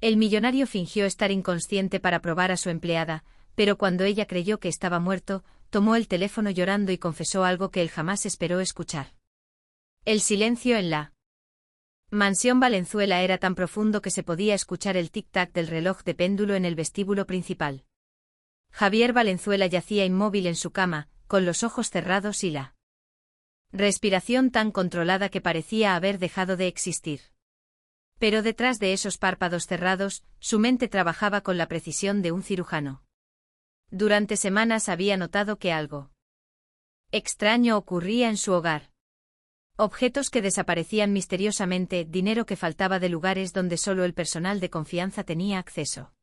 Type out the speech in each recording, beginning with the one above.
El millonario fingió estar inconsciente para probar a su empleada, pero cuando ella creyó que estaba muerto, tomó el teléfono llorando y confesó algo que él jamás esperó escuchar. El silencio en la mansión Valenzuela era tan profundo que se podía escuchar el tic-tac del reloj de péndulo en el vestíbulo principal. Javier Valenzuela yacía inmóvil en su cama, con los ojos cerrados y la respiración tan controlada que parecía haber dejado de existir. Pero detrás de esos párpados cerrados, su mente trabajaba con la precisión de un cirujano. Durante semanas había notado que algo extraño ocurría en su hogar. Objetos que desaparecían misteriosamente, dinero que faltaba de lugares donde solo el personal de confianza tenía acceso.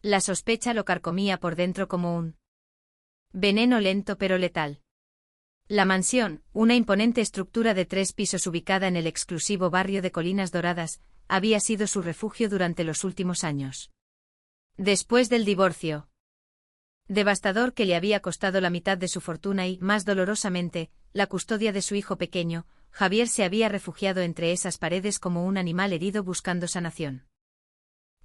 La sospecha lo carcomía por dentro como un veneno lento pero letal. La mansión, una imponente estructura de 3 pisos ubicada en el exclusivo barrio de Colinas Doradas, había sido su refugio durante los últimos años. Después del divorcio devastador que le había costado la mitad de su fortuna y, más dolorosamente, la custodia de su hijo pequeño, Javier se había refugiado entre esas paredes como un animal herido buscando sanación.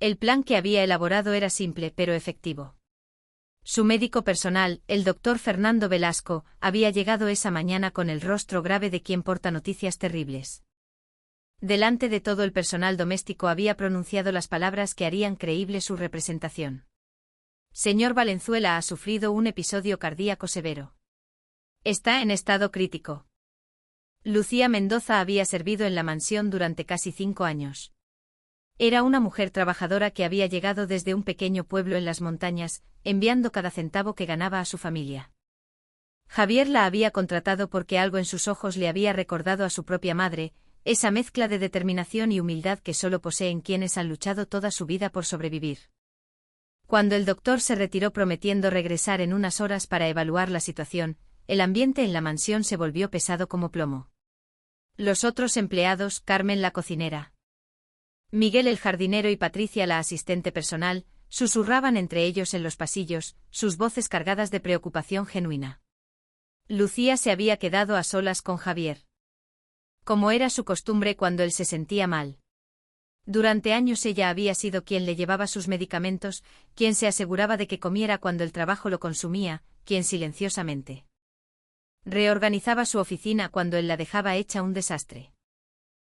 El plan que había elaborado era simple pero efectivo. Su médico personal, el doctor Fernando Velasco, había llegado esa mañana con el rostro grave de quien porta noticias terribles. Delante de todo el personal doméstico había pronunciado las palabras que harían creíble su representación. Señor Valenzuela ha sufrido un episodio cardíaco severo. Está en estado crítico. Lucía Mendoza había servido en la mansión durante casi 5 años. Era una mujer trabajadora que había llegado desde un pequeño pueblo en las montañas, enviando cada centavo que ganaba a su familia. Javier la había contratado porque algo en sus ojos le había recordado a su propia madre, esa mezcla de determinación y humildad que solo poseen quienes han luchado toda su vida por sobrevivir. Cuando el doctor se retiró prometiendo regresar en unas horas para evaluar la situación, el ambiente en la mansión se volvió pesado como plomo. Los otros empleados, Carmen la cocinera, Miguel el jardinero y Patricia la asistente personal, susurraban entre ellos en los pasillos, sus voces cargadas de preocupación genuina. Lucía se había quedado a solas con Javier. Como era su costumbre cuando él se sentía mal. Durante años ella había sido quien le llevaba sus medicamentos, quien se aseguraba de que comiera cuando el trabajo lo consumía, quien silenciosamente reorganizaba su oficina cuando él la dejaba hecha un desastre.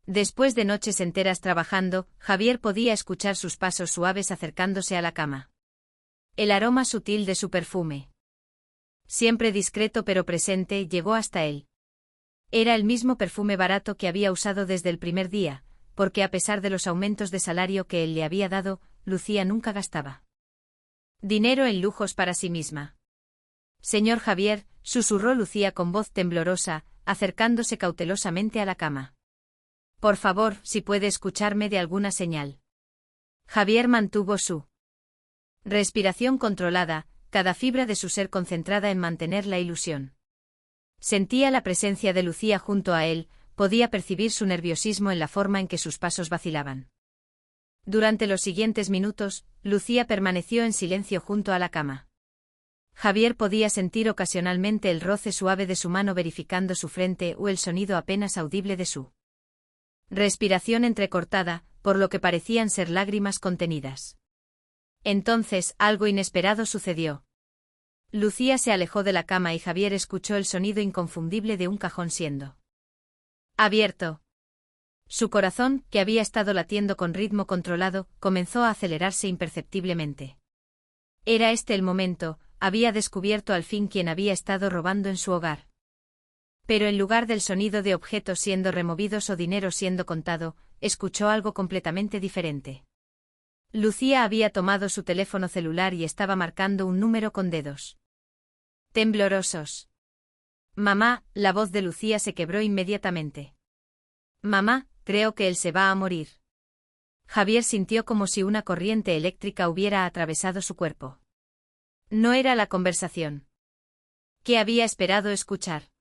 Después de noches enteras trabajando, Javier podía escuchar sus pasos suaves acercándose a la cama. El aroma sutil de su perfume, siempre discreto pero presente, llegó hasta él. Era el mismo perfume barato que había usado desde el primer día, porque a pesar de los aumentos de salario que él le había dado, Lucía nunca gastaba dinero en lujos para sí misma. Señor Javier, susurró Lucía con voz temblorosa, acercándose cautelosamente a la cama. Por favor, si puede escucharme de alguna señal. Javier mantuvo su respiración controlada, cada fibra de su ser concentrada en mantener la ilusión. Sentía la presencia de Lucía junto a él, podía percibir su nerviosismo en la forma en que sus pasos vacilaban. Durante los siguientes minutos, Lucía permaneció en silencio junto a la cama. Javier podía sentir ocasionalmente el roce suave de su mano verificando su frente o el sonido apenas audible de su respiración entrecortada, por lo que parecían ser lágrimas contenidas. Entonces, algo inesperado sucedió. Lucía se alejó de la cama y Javier escuchó el sonido inconfundible de un cajón siendo abierto. Su corazón, que había estado latiendo con ritmo controlado, comenzó a acelerarse imperceptiblemente. Era este el momento, había descubierto al fin quién había estado robando en su hogar. Pero en lugar del sonido de objetos siendo removidos o dinero siendo contado, escuchó algo completamente diferente. Lucía había tomado su teléfono celular y estaba marcando un número con dedos temblorosos. Mamá, la voz de Lucía se quebró inmediatamente. Mamá, creo que él se va a morir. Javier sintió como si una corriente eléctrica hubiera atravesado su cuerpo. No era la conversación que había esperado escuchar.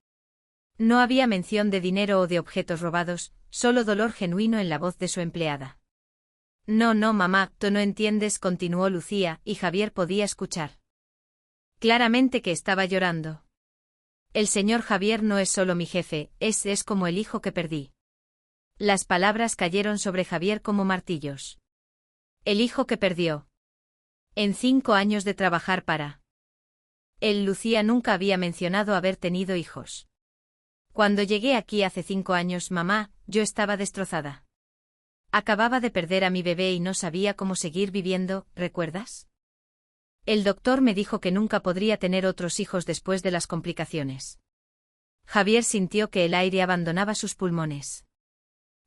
No había mención de dinero o de objetos robados, solo dolor genuino en la voz de su empleada. No, mamá, tú no entiendes, continuó Lucía, y Javier podía escuchar claramente que estaba llorando. El señor Javier no es solo mi jefe, es como el hijo que perdí. Las palabras cayeron sobre Javier como martillos. El hijo que perdió. En 5 años de trabajar para él, Lucía nunca había mencionado haber tenido hijos. Cuando llegué aquí hace 5 años, mamá, yo estaba destrozada. Acababa de perder a mi bebé y no sabía cómo seguir viviendo, ¿recuerdas? El doctor me dijo que nunca podría tener otros hijos después de las complicaciones. Javier sintió que el aire abandonaba sus pulmones.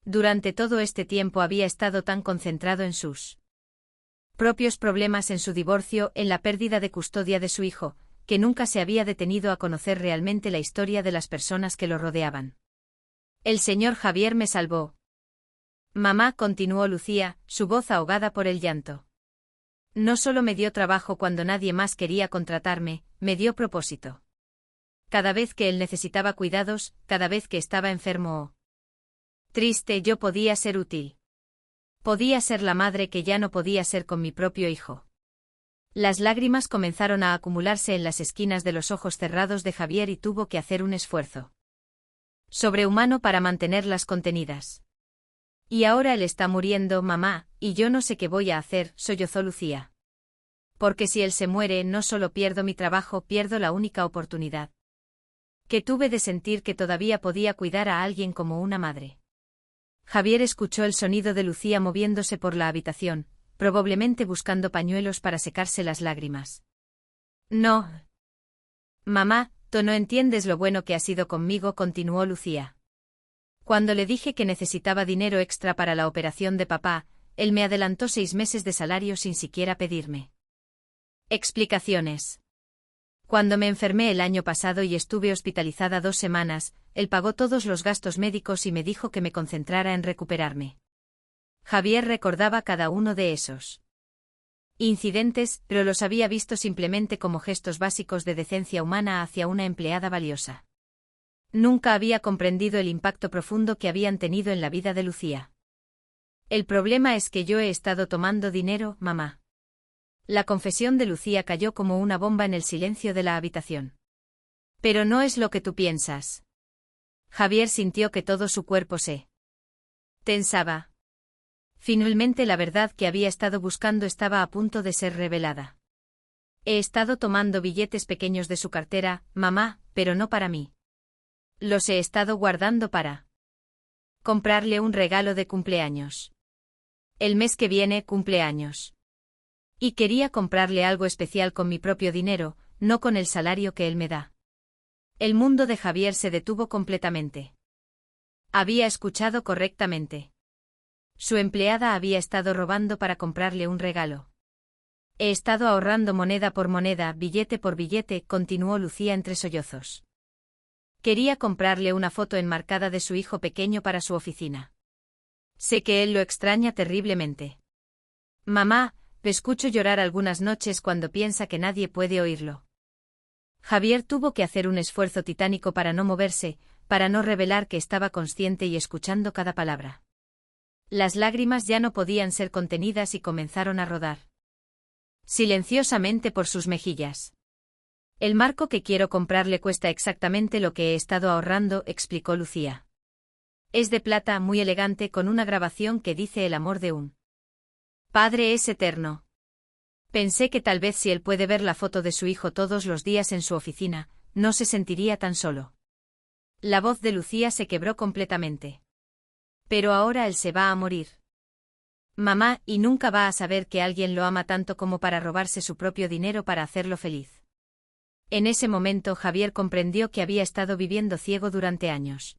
Durante todo este tiempo había estado tan concentrado en sus propios problemas, en su divorcio, en la pérdida de custodia de su hijo, que nunca se había detenido a conocer realmente la historia de las personas que lo rodeaban. El señor Javier me salvó. Mamá, continuó Lucía, su voz ahogada por el llanto. No solo me dio trabajo cuando nadie más quería contratarme, me dio propósito. Cada vez que él necesitaba cuidados, cada vez que estaba enfermo o triste, yo podía ser útil. Podía ser la madre que ya no podía ser con mi propio hijo. Las lágrimas comenzaron a acumularse en las esquinas de los ojos cerrados de Javier y tuvo que hacer un esfuerzo sobrehumano para mantenerlas contenidas. Y ahora él está muriendo, mamá, y yo no sé qué voy a hacer, sollozó Lucía. Porque si él se muere, no solo pierdo mi trabajo, pierdo la única oportunidad que tuve de sentir que todavía podía cuidar a alguien como una madre. Javier escuchó el sonido de Lucía moviéndose por la habitación, probablemente buscando pañuelos para secarse las lágrimas. No. Mamá, tú no entiendes lo bueno que has sido conmigo, continuó Lucía. Cuando le dije que necesitaba dinero extra para la operación de papá, él me adelantó 6 meses de salario sin siquiera pedirme explicaciones. Cuando me enfermé el año pasado y estuve hospitalizada 2 semanas, él pagó todos los gastos médicos y me dijo que me concentrara en recuperarme. Javier recordaba cada uno de esos incidentes, pero los había visto simplemente como gestos básicos de decencia humana hacia una empleada valiosa. Nunca había comprendido el impacto profundo que habían tenido en la vida de Lucía. El problema es que yo he estado tomando dinero, mamá. La confesión de Lucía cayó como una bomba en el silencio de la habitación. Pero no es lo que tú piensas. Javier sintió que todo su cuerpo se tensaba. Finalmente la verdad que había estado buscando estaba a punto de ser revelada. He estado tomando billetes pequeños de su cartera, mamá, pero no para mí. Los he estado guardando para comprarle un regalo de cumpleaños. El mes que viene cumpleaños. Y quería comprarle algo especial con mi propio dinero, no con el salario que él me da. El mundo de Javier se detuvo completamente. Había escuchado correctamente. Su empleada había estado robando para comprarle un regalo. He estado ahorrando moneda por moneda, billete por billete, continuó Lucía entre sollozos. Quería comprarle una foto enmarcada de su hijo pequeño para su oficina. Sé que él lo extraña terriblemente. Mamá, le escucho llorar algunas noches cuando piensa que nadie puede oírlo. Javier tuvo que hacer un esfuerzo titánico para no moverse, para no revelar que estaba consciente y escuchando cada palabra. Las lágrimas ya no podían ser contenidas y comenzaron a rodar silenciosamente por sus mejillas. El marco que quiero comprarle cuesta exactamente lo que he estado ahorrando, explicó Lucía. Es de plata, muy elegante, con una grabación que dice el amor de un padre es eterno. Pensé que tal vez si él puede ver la foto de su hijo todos los días en su oficina, no se sentiría tan solo. La voz de Lucía se quebró completamente. Pero ahora él se va a morir. Mamá, y nunca va a saber que alguien lo ama tanto como para robarse su propio dinero para hacerlo feliz. En ese momento Javier comprendió que había estado viviendo ciego durante años.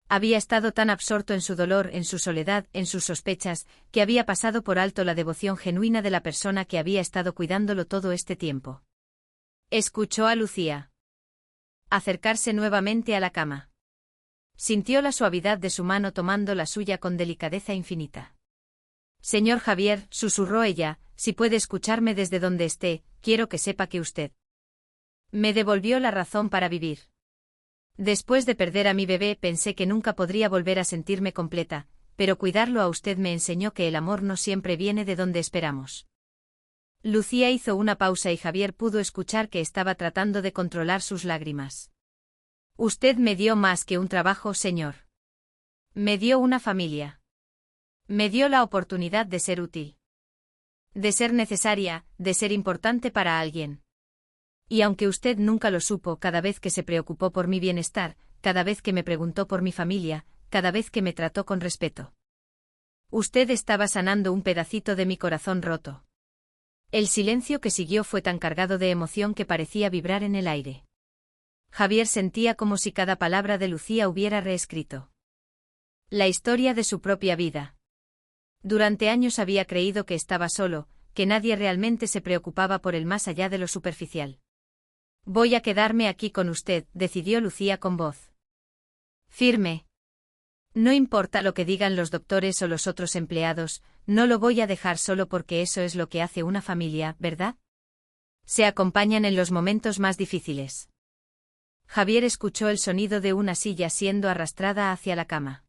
Había estado tan absorto en su dolor, en su soledad, en sus sospechas, que había pasado por alto la devoción genuina de la persona que había estado cuidándolo todo este tiempo. Escuchó a Lucía acercarse nuevamente a la cama. Sintió la suavidad de su mano tomando la suya con delicadeza infinita. Señor Javier, susurró ella, si puede escucharme desde donde esté, quiero que sepa que usted me devolvió la razón para vivir. Después de perder a mi bebé pensé que nunca podría volver a sentirme completa, pero cuidarlo a usted me enseñó que el amor no siempre viene de donde esperamos. Lucía hizo una pausa y Javier pudo escuchar que estaba tratando de controlar sus lágrimas. Usted me dio más que un trabajo, señor. Me dio una familia. Me dio la oportunidad de ser útil. De ser necesaria, de ser importante para alguien. Y aunque usted nunca lo supo, cada vez que se preocupó por mi bienestar, cada vez que me preguntó por mi familia, cada vez que me trató con respeto. Usted estaba sanando un pedacito de mi corazón roto. El silencio que siguió fue tan cargado de emoción que parecía vibrar en el aire. Javier sentía como si cada palabra de Lucía hubiera reescrito la historia de su propia vida. Durante años había creído que estaba solo, que nadie realmente se preocupaba por el más allá de lo superficial. Voy a quedarme aquí con usted, decidió Lucía con voz firme. No importa lo que digan los doctores o los otros empleados, no lo voy a dejar solo porque eso es lo que hace una familia, ¿verdad? Se acompañan en los momentos más difíciles. Javier escuchó el sonido de una silla siendo arrastrada hacia la cama.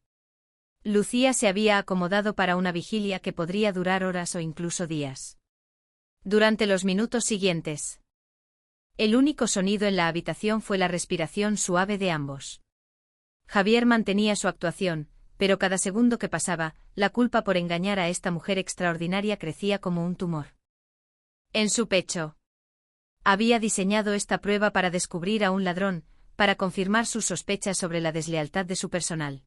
Lucía se había acomodado para una vigilia que podría durar horas o incluso días. Durante los minutos siguientes, el único sonido en la habitación fue la respiración suave de ambos. Javier mantenía su actuación, pero cada segundo que pasaba, la culpa por engañar a esta mujer extraordinaria crecía como un tumor. En su pecho. Había diseñado esta prueba para descubrir a un ladrón, para confirmar sus sospechas sobre la deslealtad de su personal.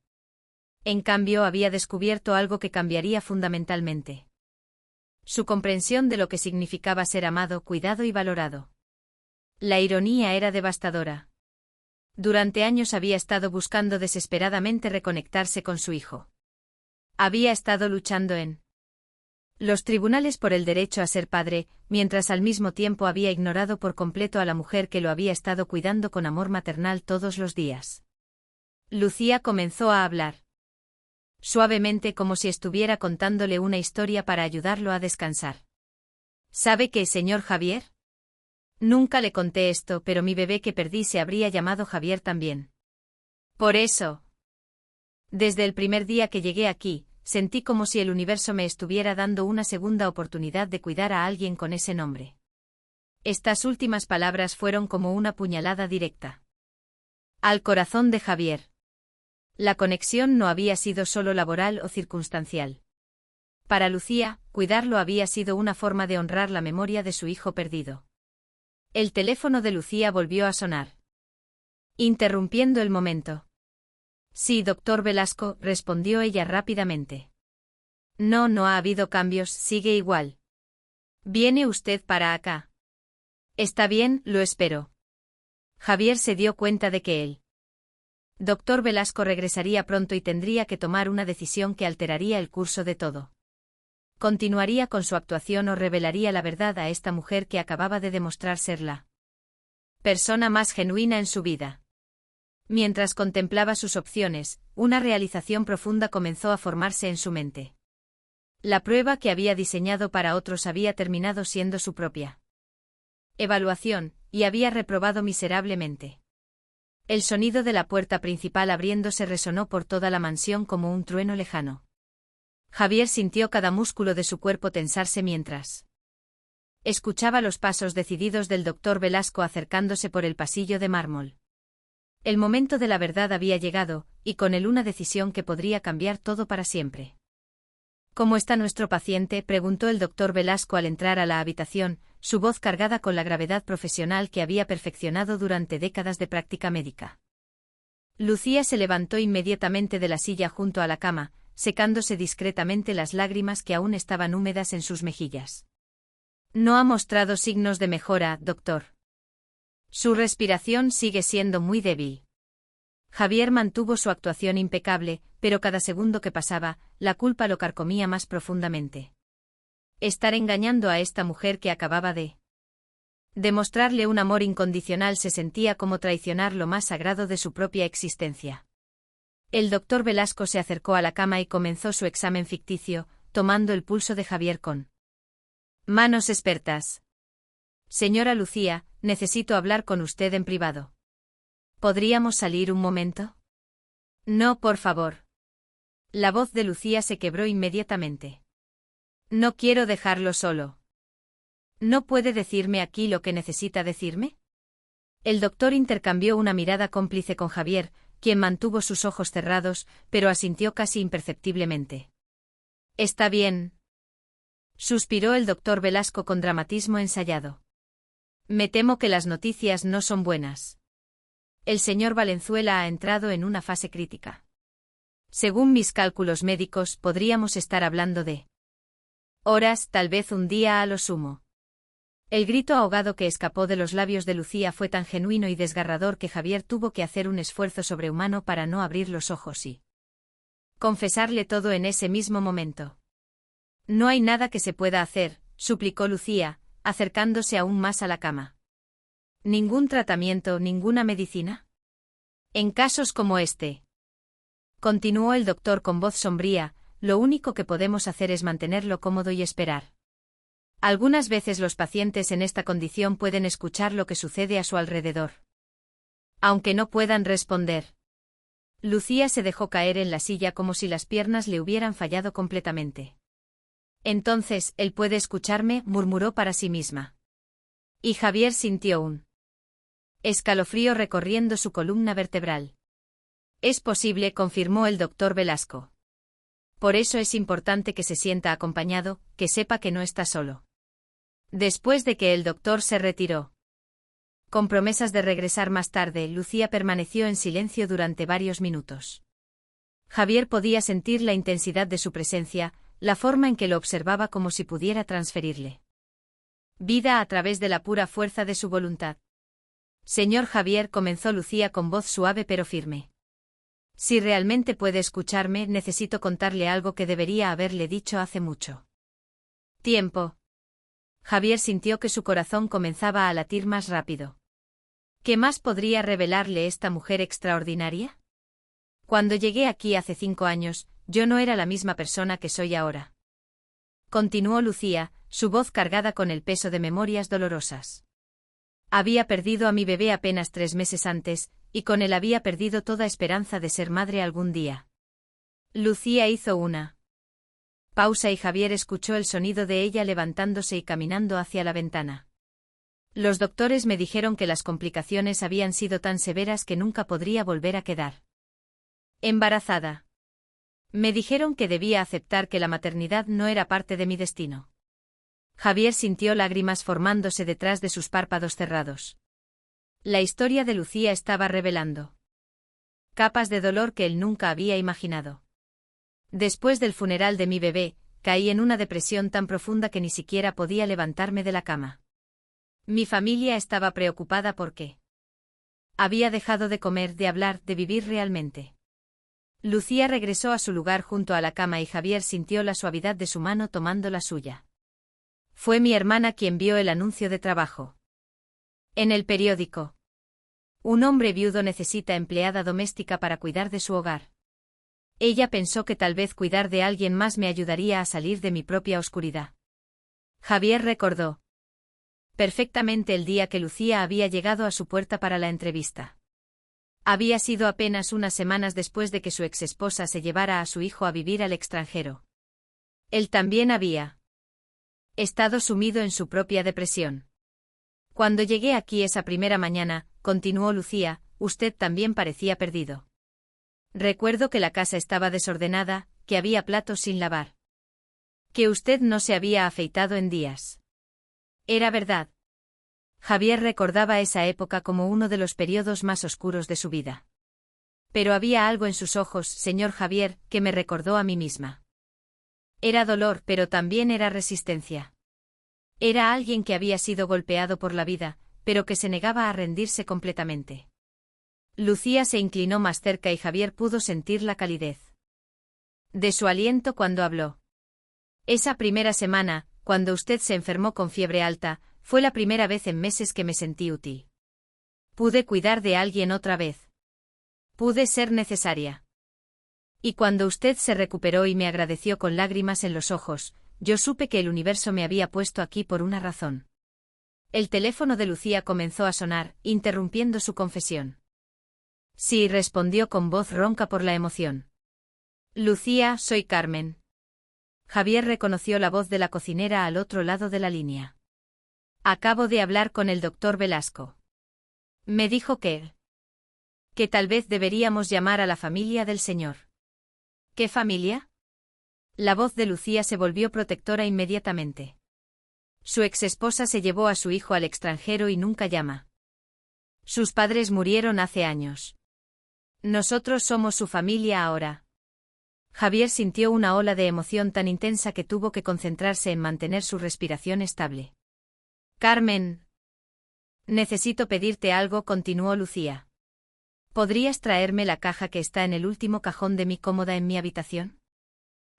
En cambio, había descubierto algo que cambiaría fundamentalmente su comprensión de lo que significaba ser amado, cuidado y valorado. La ironía era devastadora. Durante años había estado buscando desesperadamente reconectarse con su hijo. Había estado luchando en los tribunales por el derecho a ser padre, mientras al mismo tiempo había ignorado por completo a la mujer que lo había estado cuidando con amor maternal todos los días. Lucía comenzó a hablar suavemente, como si estuviera contándole una historia para ayudarlo a descansar. ¿Sabe qué, señor Javier? Nunca le conté esto, pero mi bebé que perdí se habría llamado Javier también. Por eso, desde el primer día que llegué aquí, sentí como si el universo me estuviera dando una segunda oportunidad de cuidar a alguien con ese nombre. Estas últimas palabras fueron como una puñalada directa al corazón de Javier. La conexión no había sido solo laboral o circunstancial. Para Lucía, cuidarlo había sido una forma de honrar la memoria de su hijo perdido. El teléfono de Lucía volvió a sonar, interrumpiendo el momento. Sí, doctor Velasco, respondió ella rápidamente. No, no ha habido cambios, sigue igual. ¿Viene usted para acá? Está bien, lo espero. Javier se dio cuenta de que el doctor Velasco regresaría pronto y tendría que tomar una decisión que alteraría el curso de todo. ¿Continuaría con su actuación o revelaría la verdad a esta mujer que acababa de demostrar ser la persona más genuina en su vida? Mientras contemplaba sus opciones, una realización profunda comenzó a formarse en su mente. La prueba que había diseñado para otros había terminado siendo su propia evaluación, y había reprobado miserablemente. El sonido de la puerta principal abriéndose resonó por toda la mansión como un trueno lejano. Javier sintió cada músculo de su cuerpo tensarse mientras escuchaba los pasos decididos del doctor Velasco acercándose por el pasillo de mármol. El momento de la verdad había llegado, y con él una decisión que podría cambiar todo para siempre. ¿Cómo está nuestro paciente?, preguntó el doctor Velasco al entrar a la habitación, su voz cargada con la gravedad profesional que había perfeccionado durante décadas de práctica médica. Lucía se levantó inmediatamente de la silla junto a la cama, secándose discretamente las lágrimas que aún estaban húmedas en sus mejillas. No ha mostrado signos de mejora, doctor. Su respiración sigue siendo muy débil. Javier mantuvo su actuación impecable, pero cada segundo que pasaba, la culpa lo carcomía más profundamente. Estar engañando a esta mujer que acababa de demostrarle un amor incondicional se sentía como traicionar lo más sagrado de su propia existencia. El doctor Velasco se acercó a la cama y comenzó su examen ficticio, tomando el pulso de Javier con manos expertas. Señora Lucía, necesito hablar con usted en privado. ¿Podríamos salir un momento? No, por favor. La voz de Lucía se quebró inmediatamente. No quiero dejarlo solo. ¿No puede decirme aquí lo que necesita decirme? El doctor intercambió una mirada cómplice con Javier, quien mantuvo sus ojos cerrados, pero asintió casi imperceptiblemente. Está bien. Suspiró el doctor Velasco con dramatismo ensayado. Me temo que las noticias no son buenas. El señor Valenzuela ha entrado en una fase crítica. Según mis cálculos médicos, podríamos estar hablando de horas, tal vez un día a lo sumo. El grito ahogado que escapó de los labios de Lucía fue tan genuino y desgarrador que Javier tuvo que hacer un esfuerzo sobrehumano para no abrir los ojos y confesarle todo en ese mismo momento. No hay nada que se pueda hacer, suplicó Lucía, acercándose aún más a la cama. ¿Ningún tratamiento, ninguna medicina? En casos como este, continuó el doctor con voz sombría, lo único que podemos hacer es mantenerlo cómodo y esperar. Algunas veces los pacientes en esta condición pueden escuchar lo que sucede a su alrededor, aunque no puedan responder. Lucía se dejó caer en la silla como si las piernas le hubieran fallado completamente. Entonces, él puede escucharme, murmuró para sí misma. Y Javier sintió un escalofrío recorriendo su columna vertebral. Es posible, confirmó el doctor Velasco. Por eso es importante que se sienta acompañado, que sepa que no está solo. Después de que el doctor se retiró, con promesas de regresar más tarde, Lucía permaneció en silencio durante varios minutos. Javier podía sentir la intensidad de su presencia, la forma en que lo observaba como si pudiera transferirle vida a través de la pura fuerza de su voluntad. Señor Javier, comenzó Lucía con voz suave pero firme. Si realmente puede escucharme, necesito contarle algo que debería haberle dicho hace mucho tiempo. Javier sintió que su corazón comenzaba a latir más rápido. ¿Qué más podría revelarle esta mujer extraordinaria? Cuando llegué aquí hace 5 años, yo no era la misma persona que soy ahora. Continuó Lucía, su voz cargada con el peso de memorias dolorosas. Había perdido a mi bebé apenas 3 meses antes, y con él había perdido toda esperanza de ser madre algún día. Lucía hizo una pausa y Javier escuchó el sonido de ella levantándose y caminando hacia la ventana. Los doctores me dijeron que las complicaciones habían sido tan severas que nunca podría volver a quedar embarazada. Me dijeron que debía aceptar que la maternidad no era parte de mi destino. Javier sintió lágrimas formándose detrás de sus párpados cerrados. La historia de Lucía estaba revelando capas de dolor que él nunca había imaginado. Después del funeral de mi bebé, caí en una depresión tan profunda que ni siquiera podía levantarme de la cama. Mi familia estaba preocupada porque había dejado de comer, de hablar, de vivir realmente. Lucía regresó a su lugar junto a la cama y Javier sintió la suavidad de su mano tomando la suya. Fue mi hermana quien vio el anuncio de trabajo en el periódico. Un hombre viudo necesita empleada doméstica para cuidar de su hogar. Ella pensó que tal vez cuidar de alguien más me ayudaría a salir de mi propia oscuridad. Javier recordó perfectamente el día que Lucía había llegado a su puerta para la entrevista. Había sido apenas unas semanas después de que su exesposa se llevara a su hijo a vivir al extranjero. Él también había estado sumido en su propia depresión. Cuando llegué aquí esa primera mañana, continuó Lucía, usted también parecía perdido. Recuerdo que la casa estaba desordenada, que había platos sin lavar. Que usted no se había afeitado en días. Era verdad. Javier recordaba esa época como uno de los periodos más oscuros de su vida. Pero había algo en sus ojos, señor Javier, que me recordó a mí misma. Era dolor, pero también era resistencia. Era alguien que había sido golpeado por la vida, pero que se negaba a rendirse completamente. Lucía se inclinó más cerca y Javier pudo sentir la calidez de su aliento cuando habló. Esa primera semana, cuando usted se enfermó con fiebre alta, fue la primera vez en meses que me sentí útil. Pude cuidar de alguien otra vez. Pude ser necesaria. Y cuando usted se recuperó y me agradeció con lágrimas en los ojos, yo supe que el universo me había puesto aquí por una razón. El teléfono de Lucía comenzó a sonar, interrumpiendo su confesión. Sí, respondió con voz ronca por la emoción. Lucía, soy Carmen. Javier reconoció la voz de la cocinera al otro lado de la línea. Acabo de hablar con el doctor Velasco. Me dijo que tal vez deberíamos llamar a la familia del señor. ¿Qué familia? La voz de Lucía se volvió protectora inmediatamente. Su exesposa se llevó a su hijo al extranjero y nunca llama. Sus padres murieron hace años. Nosotros somos su familia ahora. Javier sintió una ola de emoción tan intensa que tuvo que concentrarse en mantener su respiración estable. Carmen. Necesito pedirte algo, continuó Lucía. ¿Podrías traerme la caja que está en el último cajón de mi cómoda en mi habitación?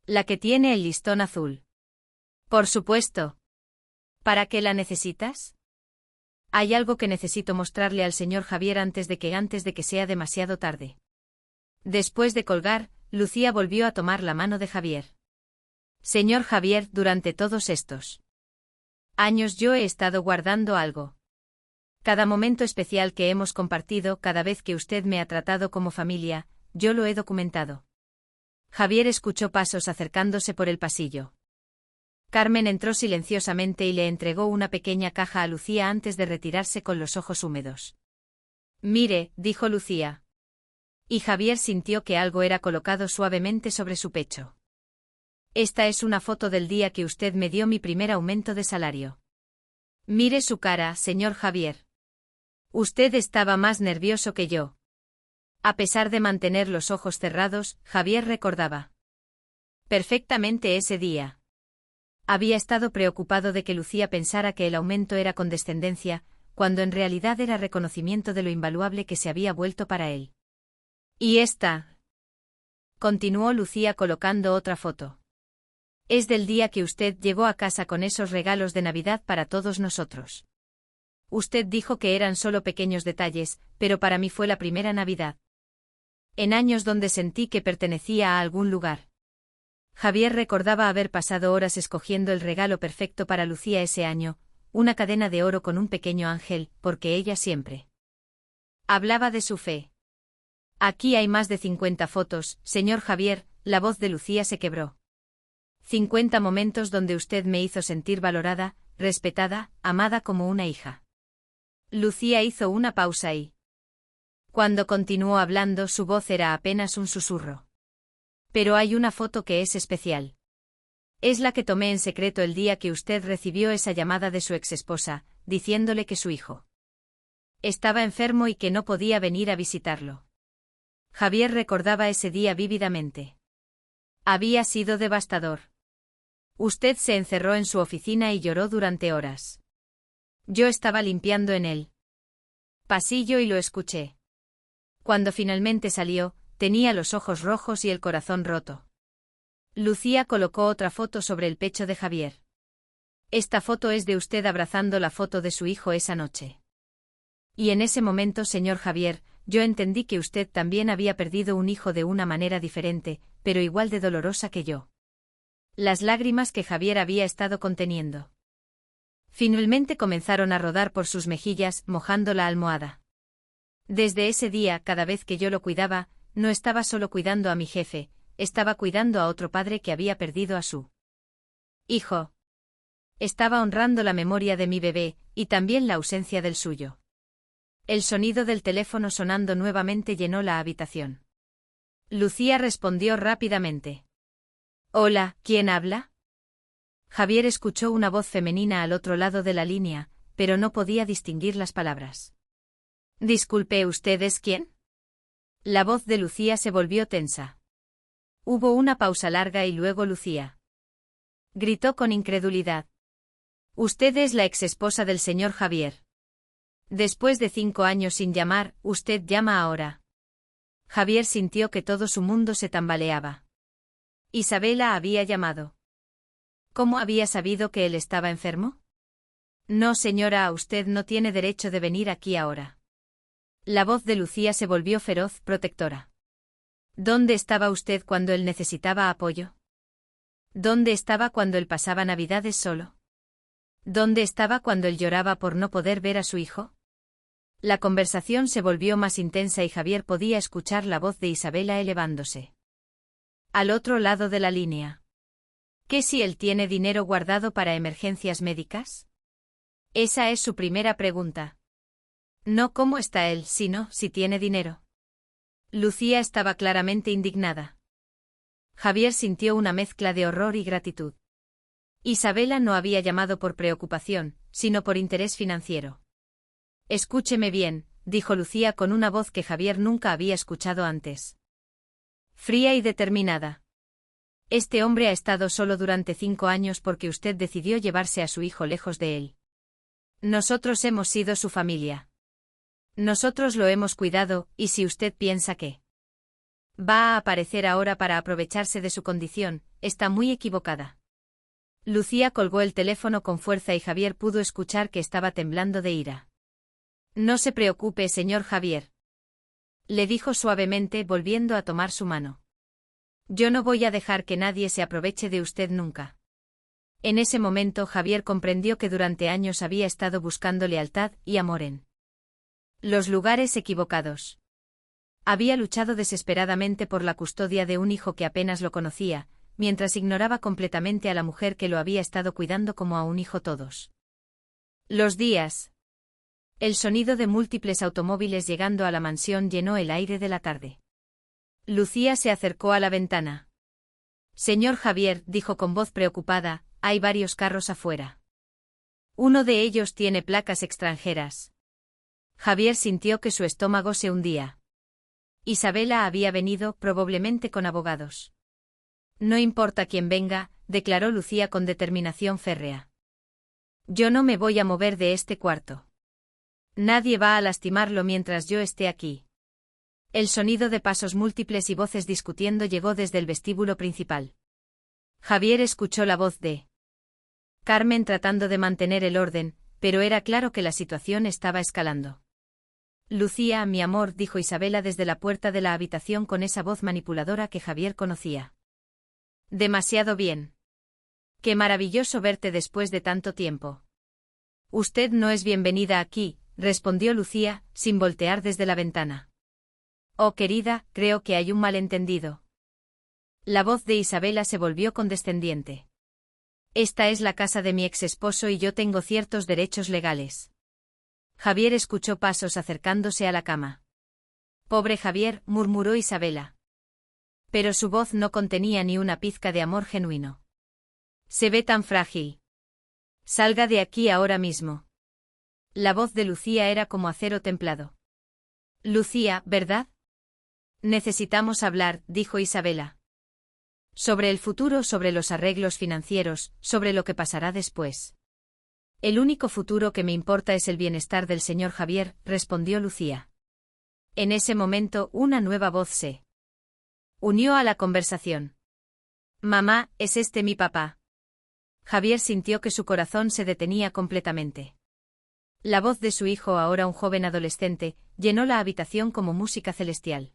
La que tiene el listón azul. Por supuesto. ¿Para qué la necesitas? Hay algo que necesito mostrarle al señor Javier antes de que sea demasiado tarde. Después de colgar, Lucía volvió a tomar la mano de Javier. Señor Javier, durante todos estos años yo he estado guardando algo. Cada momento especial que hemos compartido, cada vez que usted me ha tratado como familia, yo lo he documentado. Javier escuchó pasos acercándose por el pasillo. Carmen entró silenciosamente y le entregó una pequeña caja a Lucía antes de retirarse con los ojos húmedos. Mire, dijo Lucía. Y Javier sintió que algo era colocado suavemente sobre su pecho. Esta es una foto del día que usted me dio mi primer aumento de salario. Mire su cara, señor Javier. Usted estaba más nervioso que yo. A pesar de mantener los ojos cerrados, Javier recordaba perfectamente ese día. Había estado preocupado de que Lucía pensara que el aumento era condescendencia, cuando en realidad era reconocimiento de lo invaluable que se había vuelto para él. ¿Y esta? Continuó Lucía colocando otra foto. Es del día que usted llegó a casa con esos regalos de Navidad para todos nosotros. Usted dijo que eran solo pequeños detalles, pero para mí fue la primera Navidad. En años donde sentí que pertenecía a algún lugar. Javier recordaba haber pasado horas escogiendo el regalo perfecto para Lucía ese año, una cadena de oro con un pequeño ángel, porque ella siempre hablaba de su fe. Aquí hay más de 50 fotos, señor Javier, la voz de Lucía se quebró. 50 momentos donde usted me hizo sentir valorada, respetada, amada como una hija. Lucía hizo una pausa y cuando continuó hablando su voz era apenas un susurro. Pero hay una foto que es especial. Es la que tomé en secreto el día que usted recibió esa llamada de su exesposa, diciéndole que su hijo estaba enfermo y que no podía venir a visitarlo. Javier recordaba ese día vívidamente. Había sido devastador. Usted se encerró en su oficina y lloró durante horas. Yo estaba limpiando en el pasillo y lo escuché. Cuando finalmente salió, tenía los ojos rojos y el corazón roto. Lucía colocó otra foto sobre el pecho de Javier. Esta foto es de usted abrazando la foto de su hijo esa noche. Y en ese momento, señor Javier, yo entendí que usted también había perdido un hijo de una manera diferente, pero igual de dolorosa que yo. Las lágrimas que Javier había estado conteniendo finalmente comenzaron a rodar por sus mejillas, mojando la almohada. Desde ese día, cada vez que yo lo cuidaba, no estaba solo cuidando a mi jefe, estaba cuidando a otro padre que había perdido a su hijo. Estaba honrando la memoria de mi bebé, y también la ausencia del suyo. El sonido del teléfono sonando nuevamente llenó la habitación. Lucía respondió rápidamente. Hola, ¿quién habla? Javier escuchó una voz femenina al otro lado de la línea, pero no podía distinguir las palabras. Disculpe, ¿usted es quién? La voz de Lucía se volvió tensa. Hubo una pausa larga y luego Lucía gritó con incredulidad. Usted es la exesposa del señor Javier. Después de 5 años sin llamar, usted llama ahora. Javier sintió que todo su mundo se tambaleaba. Isabela había llamado. ¿Cómo había sabido que él estaba enfermo? No, señora, usted no tiene derecho de venir aquí ahora. La voz de Lucía se volvió feroz, protectora. ¿Dónde estaba usted cuando él necesitaba apoyo? ¿Dónde estaba cuando él pasaba Navidades solo? ¿Dónde estaba cuando él lloraba por no poder ver a su hijo? La conversación se volvió más intensa y Javier podía escuchar la voz de Isabela elevándose. Al otro lado de la línea. ¿Qué si él tiene dinero guardado para emergencias médicas? Esa es su primera pregunta. No cómo está él, sino si tiene dinero. Lucía estaba claramente indignada. Javier sintió una mezcla de horror y gratitud. Isabela no había llamado por preocupación, sino por interés financiero. Escúcheme bien, dijo Lucía con una voz que Javier nunca había escuchado antes. Fría y determinada. Este hombre ha estado solo durante 5 años porque usted decidió llevarse a su hijo lejos de él. Nosotros hemos sido su familia. Nosotros lo hemos cuidado, y si usted piensa que va a aparecer ahora para aprovecharse de su condición, está muy equivocada. Lucía colgó el teléfono con fuerza y Javier pudo escuchar que estaba temblando de ira. No se preocupe, señor Javier, le dijo suavemente, volviendo a tomar su mano. Yo no voy a dejar que nadie se aproveche de usted nunca. En ese momento Javier comprendió que durante años había estado buscando lealtad y amor en los lugares equivocados. Había luchado desesperadamente por la custodia de un hijo que apenas lo conocía, mientras ignoraba completamente a la mujer que lo había estado cuidando como a un hijo todos los días. El sonido de múltiples automóviles llegando a la mansión llenó el aire de la tarde. Lucía se acercó a la ventana. Señor Javier, dijo con voz preocupada, hay varios carros afuera. Uno de ellos tiene placas extranjeras. Javier sintió que su estómago se hundía. Isabela había venido, probablemente con abogados. No importa quién venga, declaró Lucía con determinación férrea. Yo no me voy a mover de este cuarto. Nadie va a lastimarlo mientras yo esté aquí. El sonido de pasos múltiples y voces discutiendo llegó desde el vestíbulo principal. Javier escuchó la voz de Carmen tratando de mantener el orden, pero era claro que la situación estaba escalando. Lucía, mi amor, dijo Isabela desde la puerta de la habitación con esa voz manipuladora que Javier conocía. Demasiado bien. Qué maravilloso verte después de tanto tiempo. Usted no es bienvenida aquí, respondió Lucía, sin voltear desde la ventana. Oh, querida, creo que hay un malentendido. La voz de Isabela se volvió condescendiente. Esta es la casa de mi ex esposo y yo tengo ciertos derechos legales. Javier escuchó pasos acercándose a la cama. Pobre Javier, murmuró Isabela. Pero su voz no contenía ni una pizca de amor genuino. Se ve tan frágil. Salga de aquí ahora mismo. La voz de Lucía era como acero templado. Lucía, ¿verdad? Necesitamos hablar, dijo Isabela. Sobre el futuro, sobre los arreglos financieros, sobre lo que pasará después. El único futuro que me importa es el bienestar del señor Javier, respondió Lucía. En ese momento, una nueva voz se unió a la conversación. Mamá, ¿es este mi papá? Javier sintió que su corazón se detenía completamente. La voz de su hijo, ahora un joven adolescente, llenó la habitación como música celestial.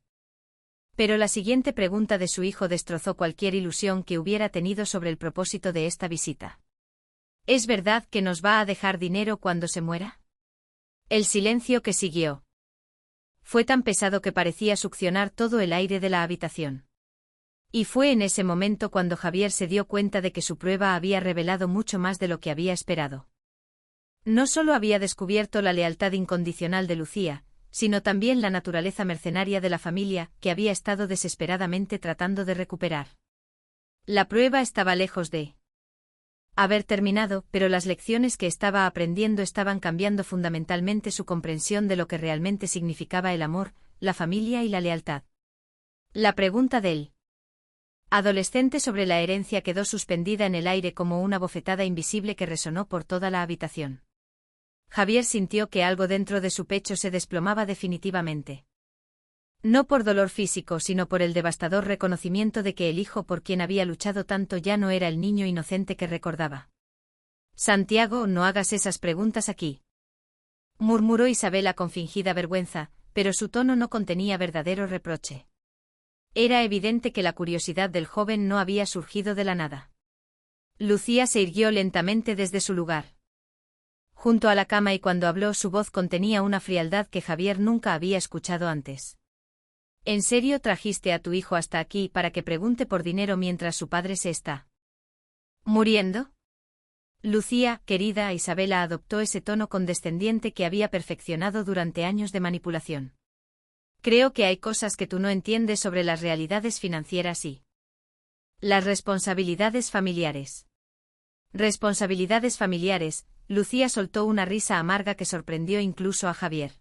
Pero la siguiente pregunta de su hijo destrozó cualquier ilusión que hubiera tenido sobre el propósito de esta visita. ¿Es verdad que nos va a dejar dinero cuando se muera? El silencio que siguió fue tan pesado que parecía succionar todo el aire de la habitación. Y fue en ese momento cuando Javier se dio cuenta de que su prueba había revelado mucho más de lo que había esperado. No solo había descubierto la lealtad incondicional de Lucía, sino también la naturaleza mercenaria de la familia que había estado desesperadamente tratando de recuperar. La prueba estaba lejos de haber terminado, pero las lecciones que estaba aprendiendo estaban cambiando fundamentalmente su comprensión de lo que realmente significaba el amor, la familia y la lealtad. La pregunta del adolescente sobre la herencia quedó suspendida en el aire como una bofetada invisible que resonó por toda la habitación. Javier sintió que algo dentro de su pecho se desplomaba definitivamente. No por dolor físico, sino por el devastador reconocimiento de que el hijo por quien había luchado tanto ya no era el niño inocente que recordaba. Santiago, no hagas esas preguntas aquí. Murmuró Isabela con fingida vergüenza, pero su tono no contenía verdadero reproche. Era evidente que la curiosidad del joven no había surgido de la nada. Lucía se irguió lentamente desde su lugar junto a la cama y cuando habló su voz contenía una frialdad que Javier nunca había escuchado antes. ¿En serio trajiste a tu hijo hasta aquí para que pregunte por dinero mientras su padre se está muriendo? Lucía, querida, Isabela adoptó ese tono condescendiente que había perfeccionado durante años de manipulación. Creo que hay cosas que tú no entiendes sobre las realidades financieras y Las responsabilidades familiares. Responsabilidades familiares. Lucía soltó una risa amarga que sorprendió incluso a Javier.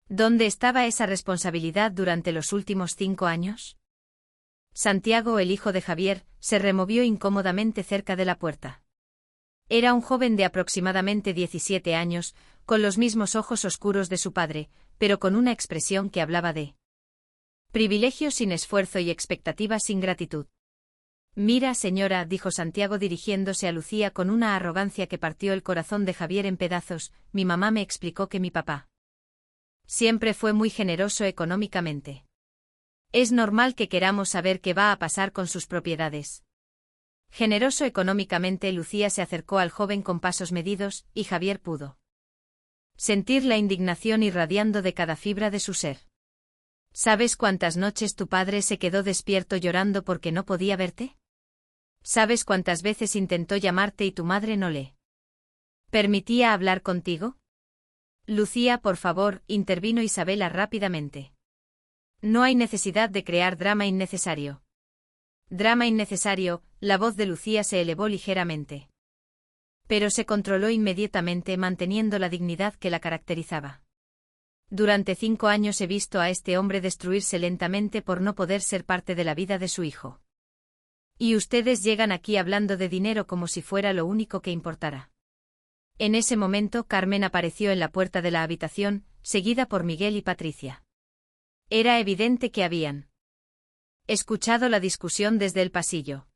¿Dónde estaba esa responsabilidad durante los últimos 5 años? Santiago, el hijo de Javier, se removió incómodamente cerca de la puerta. Era un joven de aproximadamente 17 años, con los mismos ojos oscuros de su padre, pero con una expresión que hablaba de privilegio sin esfuerzo y expectativa sin gratitud. Mira, señora, dijo Santiago dirigiéndose a Lucía con una arrogancia que partió el corazón de Javier en pedazos, mi mamá me explicó que mi papá siempre fue muy generoso económicamente. Es normal que queramos saber qué va a pasar con sus propiedades. Generoso económicamente. Lucía se acercó al joven con pasos medidos, y Javier pudo sentir la indignación irradiando de cada fibra de su ser. ¿Sabes cuántas noches tu padre se quedó despierto llorando porque no podía verte? ¿Sabes cuántas veces intentó llamarte y tu madre no le permitía hablar contigo? Lucía, por favor, intervino Isabela rápidamente. No hay necesidad de crear drama innecesario. Drama innecesario. La voz de Lucía se elevó ligeramente. Pero se controló inmediatamente manteniendo la dignidad que la caracterizaba. Durante 5 años he visto a este hombre destruirse lentamente por no poder ser parte de la vida de su hijo. Y ustedes llegan aquí hablando de dinero como si fuera lo único que importara. En ese momento Carmen apareció en la puerta de la habitación, seguida por Miguel y Patricia. Era evidente que habían escuchado la discusión desde el pasillo.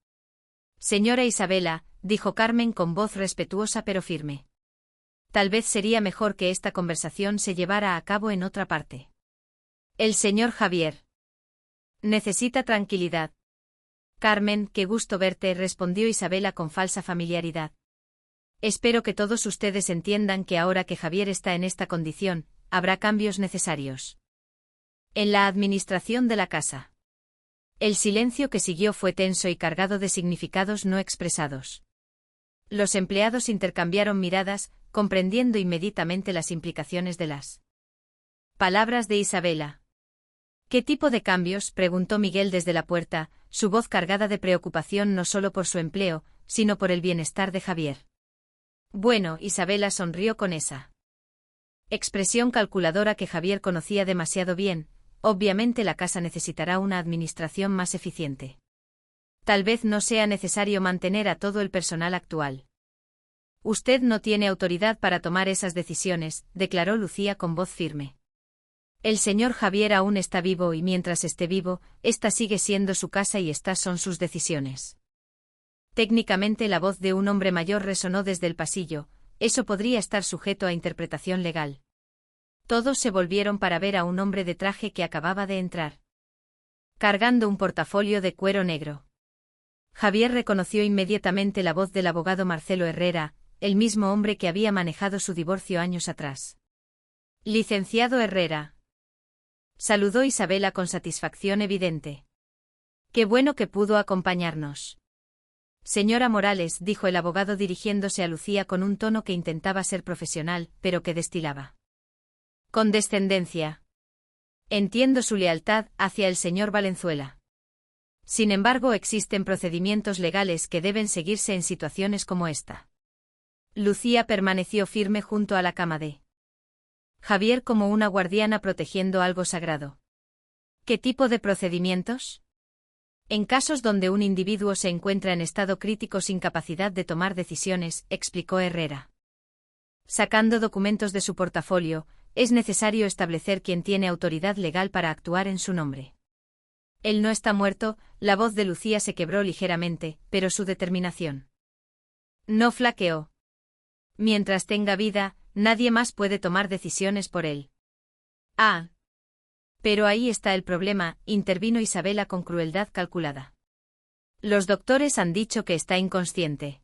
Señora Isabela, dijo Carmen con voz respetuosa pero firme. Tal vez sería mejor que esta conversación se llevara a cabo en otra parte. El señor Javier necesita tranquilidad. Carmen, qué gusto verte, respondió Isabela con falsa familiaridad. Espero que todos ustedes entiendan que ahora que Javier está en esta condición, habrá cambios necesarios en la administración de la casa. El silencio que siguió fue tenso y cargado de significados no expresados. Los empleados intercambiaron miradas, comprendiendo inmediatamente las implicaciones de las palabras de Isabela. ¿Qué tipo de cambios?, preguntó Miguel desde la puerta, su voz cargada de preocupación no solo por su empleo, sino por el bienestar de Javier. Bueno, Isabela sonrió con esa expresión calculadora que Javier conocía demasiado bien. Obviamente la casa necesitará una administración más eficiente. Tal vez no sea necesario mantener a todo el personal actual. Usted no tiene autoridad para tomar esas decisiones, declaró Lucía con voz firme. El señor Javier aún está vivo y mientras esté vivo, esta sigue siendo su casa y estas son sus decisiones. Técnicamente la voz de un hombre mayor resonó desde el pasillo, eso podría estar sujeto a interpretación legal. Todos se volvieron para ver a un hombre de traje que acababa de entrar, cargando un portafolio de cuero negro. Javier reconoció inmediatamente la voz del abogado Marcelo Herrera, el mismo hombre que había manejado su divorcio años atrás. Licenciado Herrera. Saludó Isabela con satisfacción evidente. Qué bueno que pudo acompañarnos. Señora Morales, dijo el abogado dirigiéndose a Lucía con un tono que intentaba ser profesional, pero que destilaba condescendencia. Entiendo su lealtad hacia el señor Valenzuela. Sin embargo, existen procedimientos legales que deben seguirse en situaciones como esta. Lucía permaneció firme junto a la cama de Javier como una guardiana protegiendo algo sagrado. ¿Qué tipo de procedimientos? En casos donde un individuo se encuentra en estado crítico sin capacidad de tomar decisiones, explicó Herrera. Sacando documentos de su portafolio, es necesario establecer quién tiene autoridad legal para actuar en su nombre. Él no está muerto, la voz de Lucía se quebró ligeramente, pero su determinación no flaqueó. Mientras tenga vida, nadie más puede tomar decisiones por él. Ah. Pero ahí está el problema, intervino Isabela con crueldad calculada. Los doctores han dicho que está inconsciente.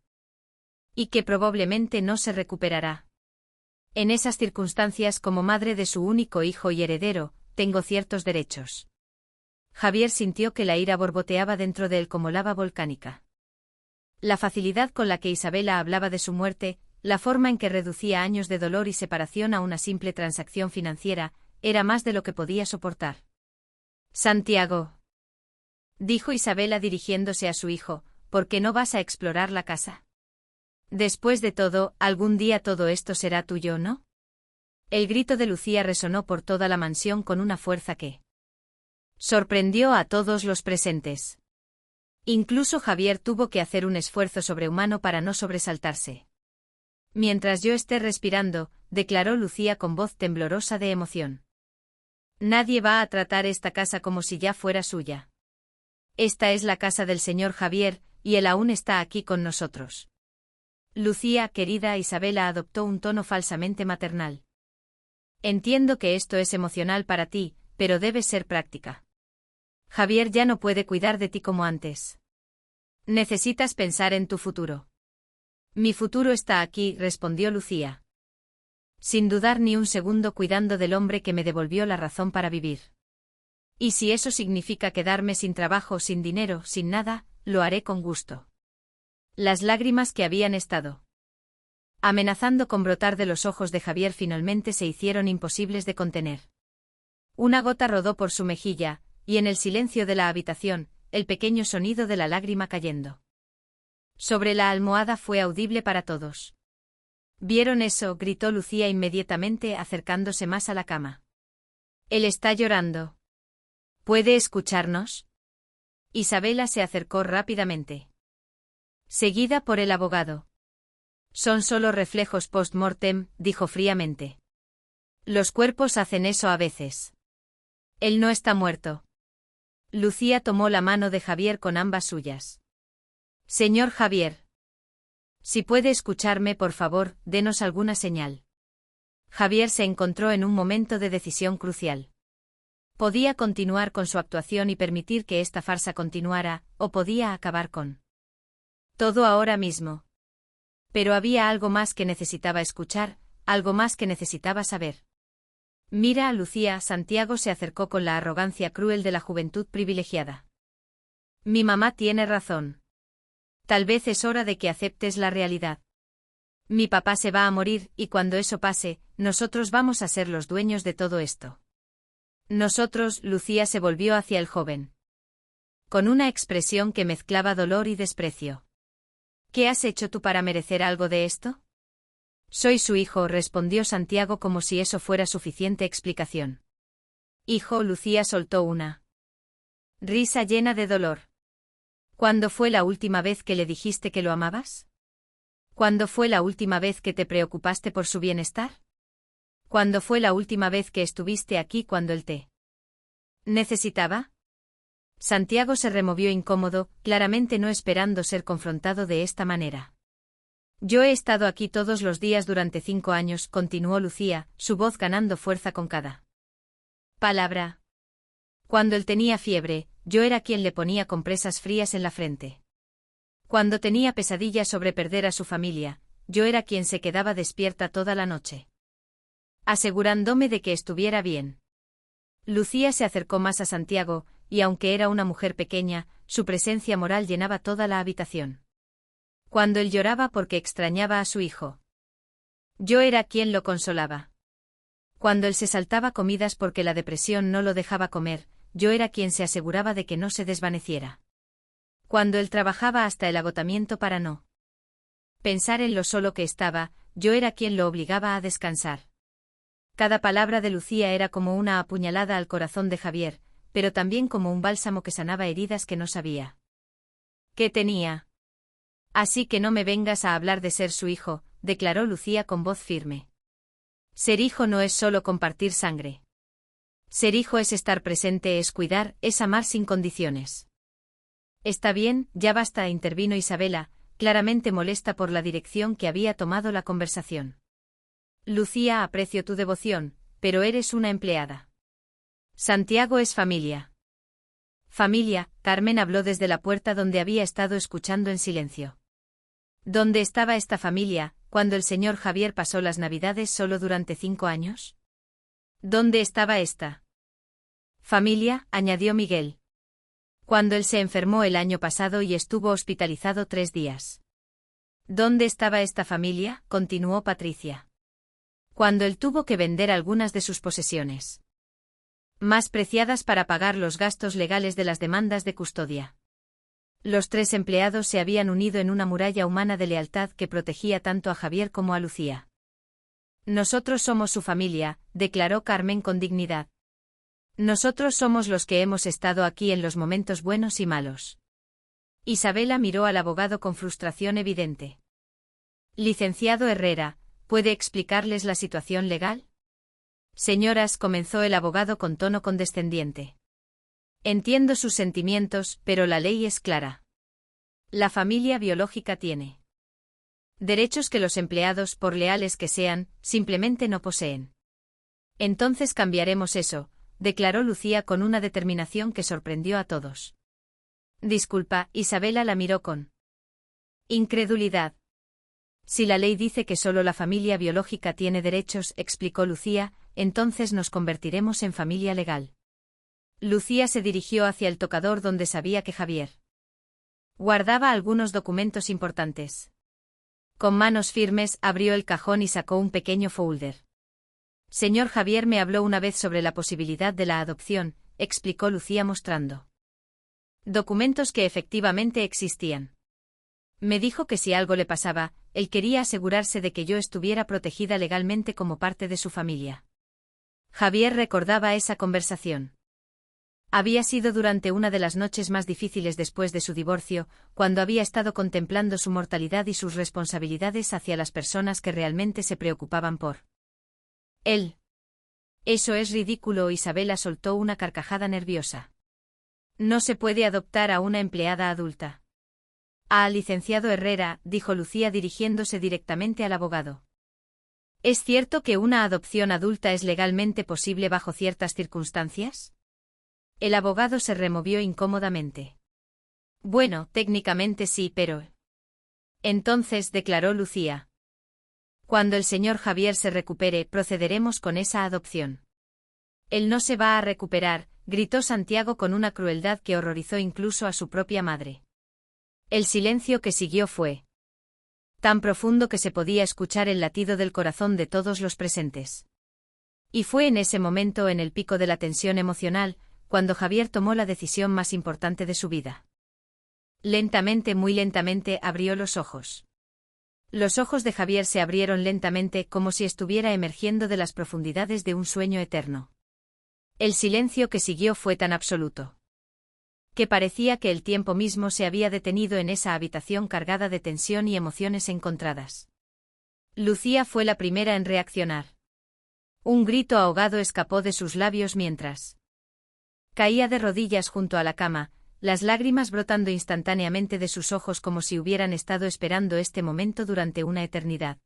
Y que probablemente no se recuperará. En esas circunstancias, como madre de su único hijo y heredero, tengo ciertos derechos. Javier sintió que la ira borboteaba dentro de él como lava volcánica. La facilidad con la que Isabela hablaba de su muerte, la forma en que reducía años de dolor y separación a una simple transacción financiera, era más de lo que podía soportar. Santiago. dijo Isabela dirigiéndose a su hijo, ¿por qué no vas a explorar la casa? Después de todo, algún día todo esto será tuyo, ¿no? El grito de Lucía resonó por toda la mansión con una fuerza que sorprendió a todos los presentes. Incluso Javier tuvo que hacer un esfuerzo sobrehumano para no sobresaltarse. Mientras yo esté respirando, declaró Lucía con voz temblorosa de emoción. Nadie va a tratar esta casa como si ya fuera suya. Esta es la casa del señor Javier, y él aún está aquí con nosotros. Lucía, querida Isabela, adoptó un tono falsamente maternal. Entiendo que esto es emocional para ti, pero debes ser práctica. Javier ya no puede cuidar de ti como antes. Necesitas pensar en tu futuro. Mi futuro está aquí, respondió Lucía. Sin dudar ni un segundo, cuidando del hombre que me devolvió la razón para vivir. Y si eso significa quedarme sin trabajo, sin dinero, sin nada, lo haré con gusto. Las lágrimas que habían estado amenazando con brotar de los ojos de Javier finalmente se hicieron imposibles de contener. Una gota rodó por su mejilla, y en el silencio de la habitación, el pequeño sonido de la lágrima cayendo sobre la almohada fue audible para todos. ¿Vieron eso?, gritó Lucía inmediatamente acercándose más a la cama. Él está llorando. ¿Puede escucharnos? Isabela se acercó rápidamente, seguida por el abogado. Son solo reflejos post-mortem, dijo fríamente. Los cuerpos hacen eso a veces. Él no está muerto. Lucía tomó la mano de Javier con ambas suyas. Señor Javier. Si puede escucharme, por favor, denos alguna señal. Javier se encontró en un momento de decisión crucial. Podía continuar con su actuación y permitir que esta farsa continuara, o podía acabar con todo ahora mismo. Pero había algo más que necesitaba escuchar, algo más que necesitaba saber. Mira a Lucía, Santiago se acercó con la arrogancia cruel de la juventud privilegiada. Mi mamá tiene razón. Tal vez es hora de que aceptes la realidad. Mi papá se va a morir, y cuando eso pase, nosotros vamos a ser los dueños de todo esto. Nosotros, Lucía se volvió hacia el joven, con una expresión que mezclaba dolor y desprecio. ¿Qué has hecho tú para merecer algo de esto? Soy su hijo, respondió Santiago como si eso fuera suficiente explicación. Hijo, Lucía soltó una risa llena de dolor. ¿Cuándo fue la última vez que le dijiste que lo amabas? ¿Cuándo fue la última vez que te preocupaste por su bienestar? ¿Cuándo fue la última vez que estuviste aquí cuando él te necesitaba? Santiago se removió incómodo, claramente no esperando ser confrontado de esta manera. Yo he estado aquí todos los días durante 5 años, continuó Lucía, su voz ganando fuerza con cada palabra. Cuando él tenía fiebre, yo era quien le ponía compresas frías en la frente. Cuando tenía pesadillas sobre perder a su familia, yo era quien se quedaba despierta toda la noche, asegurándome de que estuviera bien. Lucía se acercó más a Santiago, y aunque era una mujer pequeña, su presencia moral llenaba toda la habitación. Cuando él lloraba porque extrañaba a su hijo, yo era quien lo consolaba. Cuando él se saltaba comidas porque la depresión no lo dejaba comer, yo era quien se aseguraba de que no se desvaneciera. Cuando él trabajaba hasta el agotamiento para no pensar en lo solo que estaba, yo era quien lo obligaba a descansar. Cada palabra de Lucía era como una apuñalada al corazón de Javier, pero también como un bálsamo que sanaba heridas que no sabía que tenía. Así que no me vengas a hablar de ser su hijo, declaró Lucía con voz firme. Ser hijo no es solo compartir sangre. Ser hijo es estar presente, es cuidar, es amar sin condiciones. Está bien, ya basta, intervino Isabela, claramente molesta por la dirección que había tomado la conversación. Lucía, aprecio tu devoción, pero eres una empleada. Santiago es familia. Familia, Carmen habló desde la puerta donde había estado escuchando en silencio. ¿Dónde estaba esta familia, cuando el señor Javier pasó las Navidades solo durante 5 años? ¿Dónde estaba esta familia?, añadió Miguel. Cuando él se enfermó el año pasado y estuvo hospitalizado 3 días. ¿Dónde estaba esta familia?, continuó Patricia. Cuando él tuvo que vender algunas de sus posesiones. más preciadas para pagar los gastos legales de las demandas de custodia. Los 3 empleados se habían unido en una muralla humana de lealtad que protegía tanto a Javier como a Lucía. Nosotros somos su familia, declaró Carmen con dignidad. Nosotros somos los que hemos estado aquí en los momentos buenos y malos. Isabela miró al abogado con frustración evidente. Licenciado Herrera, ¿puede explicarles la situación legal? Señoras, comenzó el abogado con tono condescendiente. Entiendo sus sentimientos, pero la ley es clara. La familia biológica tiene derechos que los empleados, por leales que sean, simplemente no poseen. Entonces cambiaremos eso, declaró Lucía con una determinación que sorprendió a todos. Disculpa, Isabela la miró con incredulidad. Si la ley dice que solo la familia biológica tiene derechos, explicó Lucía, entonces nos convertiremos en familia legal. Lucía se dirigió hacia el tocador donde sabía que Javier guardaba algunos documentos importantes. Con manos firmes abrió el cajón y sacó un pequeño folder. Señor Javier me habló una vez sobre la posibilidad de la adopción, explicó Lucía mostrando documentos que efectivamente existían. Me dijo que si algo le pasaba, él quería asegurarse de que yo estuviera protegida legalmente como parte de su familia. Javier recordaba esa conversación. Había sido durante una de las noches más difíciles después de su divorcio, cuando había estado contemplando su mortalidad y sus responsabilidades hacia las personas que realmente se preocupaban por él. Eso es ridículo. Isabela soltó una carcajada nerviosa. No se puede adoptar a una empleada adulta. Licenciado Herrera, dijo Lucía dirigiéndose directamente al abogado. ¿Es cierto que una adopción adulta es legalmente posible bajo ciertas circunstancias? El abogado se removió incómodamente. Bueno, técnicamente sí, pero... Entonces, declaró Lucía. Cuando el señor Javier se recupere, procederemos con esa adopción. Él no se va a recuperar, gritó Santiago con una crueldad que horrorizó incluso a su propia madre. El silencio que siguió fue tan profundo que se podía escuchar el latido del corazón de todos los presentes. Y fue en ese momento, en el pico de la tensión emocional, cuando Javier tomó la decisión más importante de su vida. Lentamente, muy lentamente, abrió los ojos. Los ojos de Javier se abrieron lentamente como si estuviera emergiendo de las profundidades de un sueño eterno. El silencio que siguió fue tan absoluto que parecía que el tiempo mismo se había detenido en esa habitación cargada de tensión y emociones encontradas. Lucía fue la primera en reaccionar. Un grito ahogado escapó de sus labios mientras caía de rodillas junto a la cama, las lágrimas brotando instantáneamente de sus ojos como si hubieran estado esperando este momento durante una eternidad.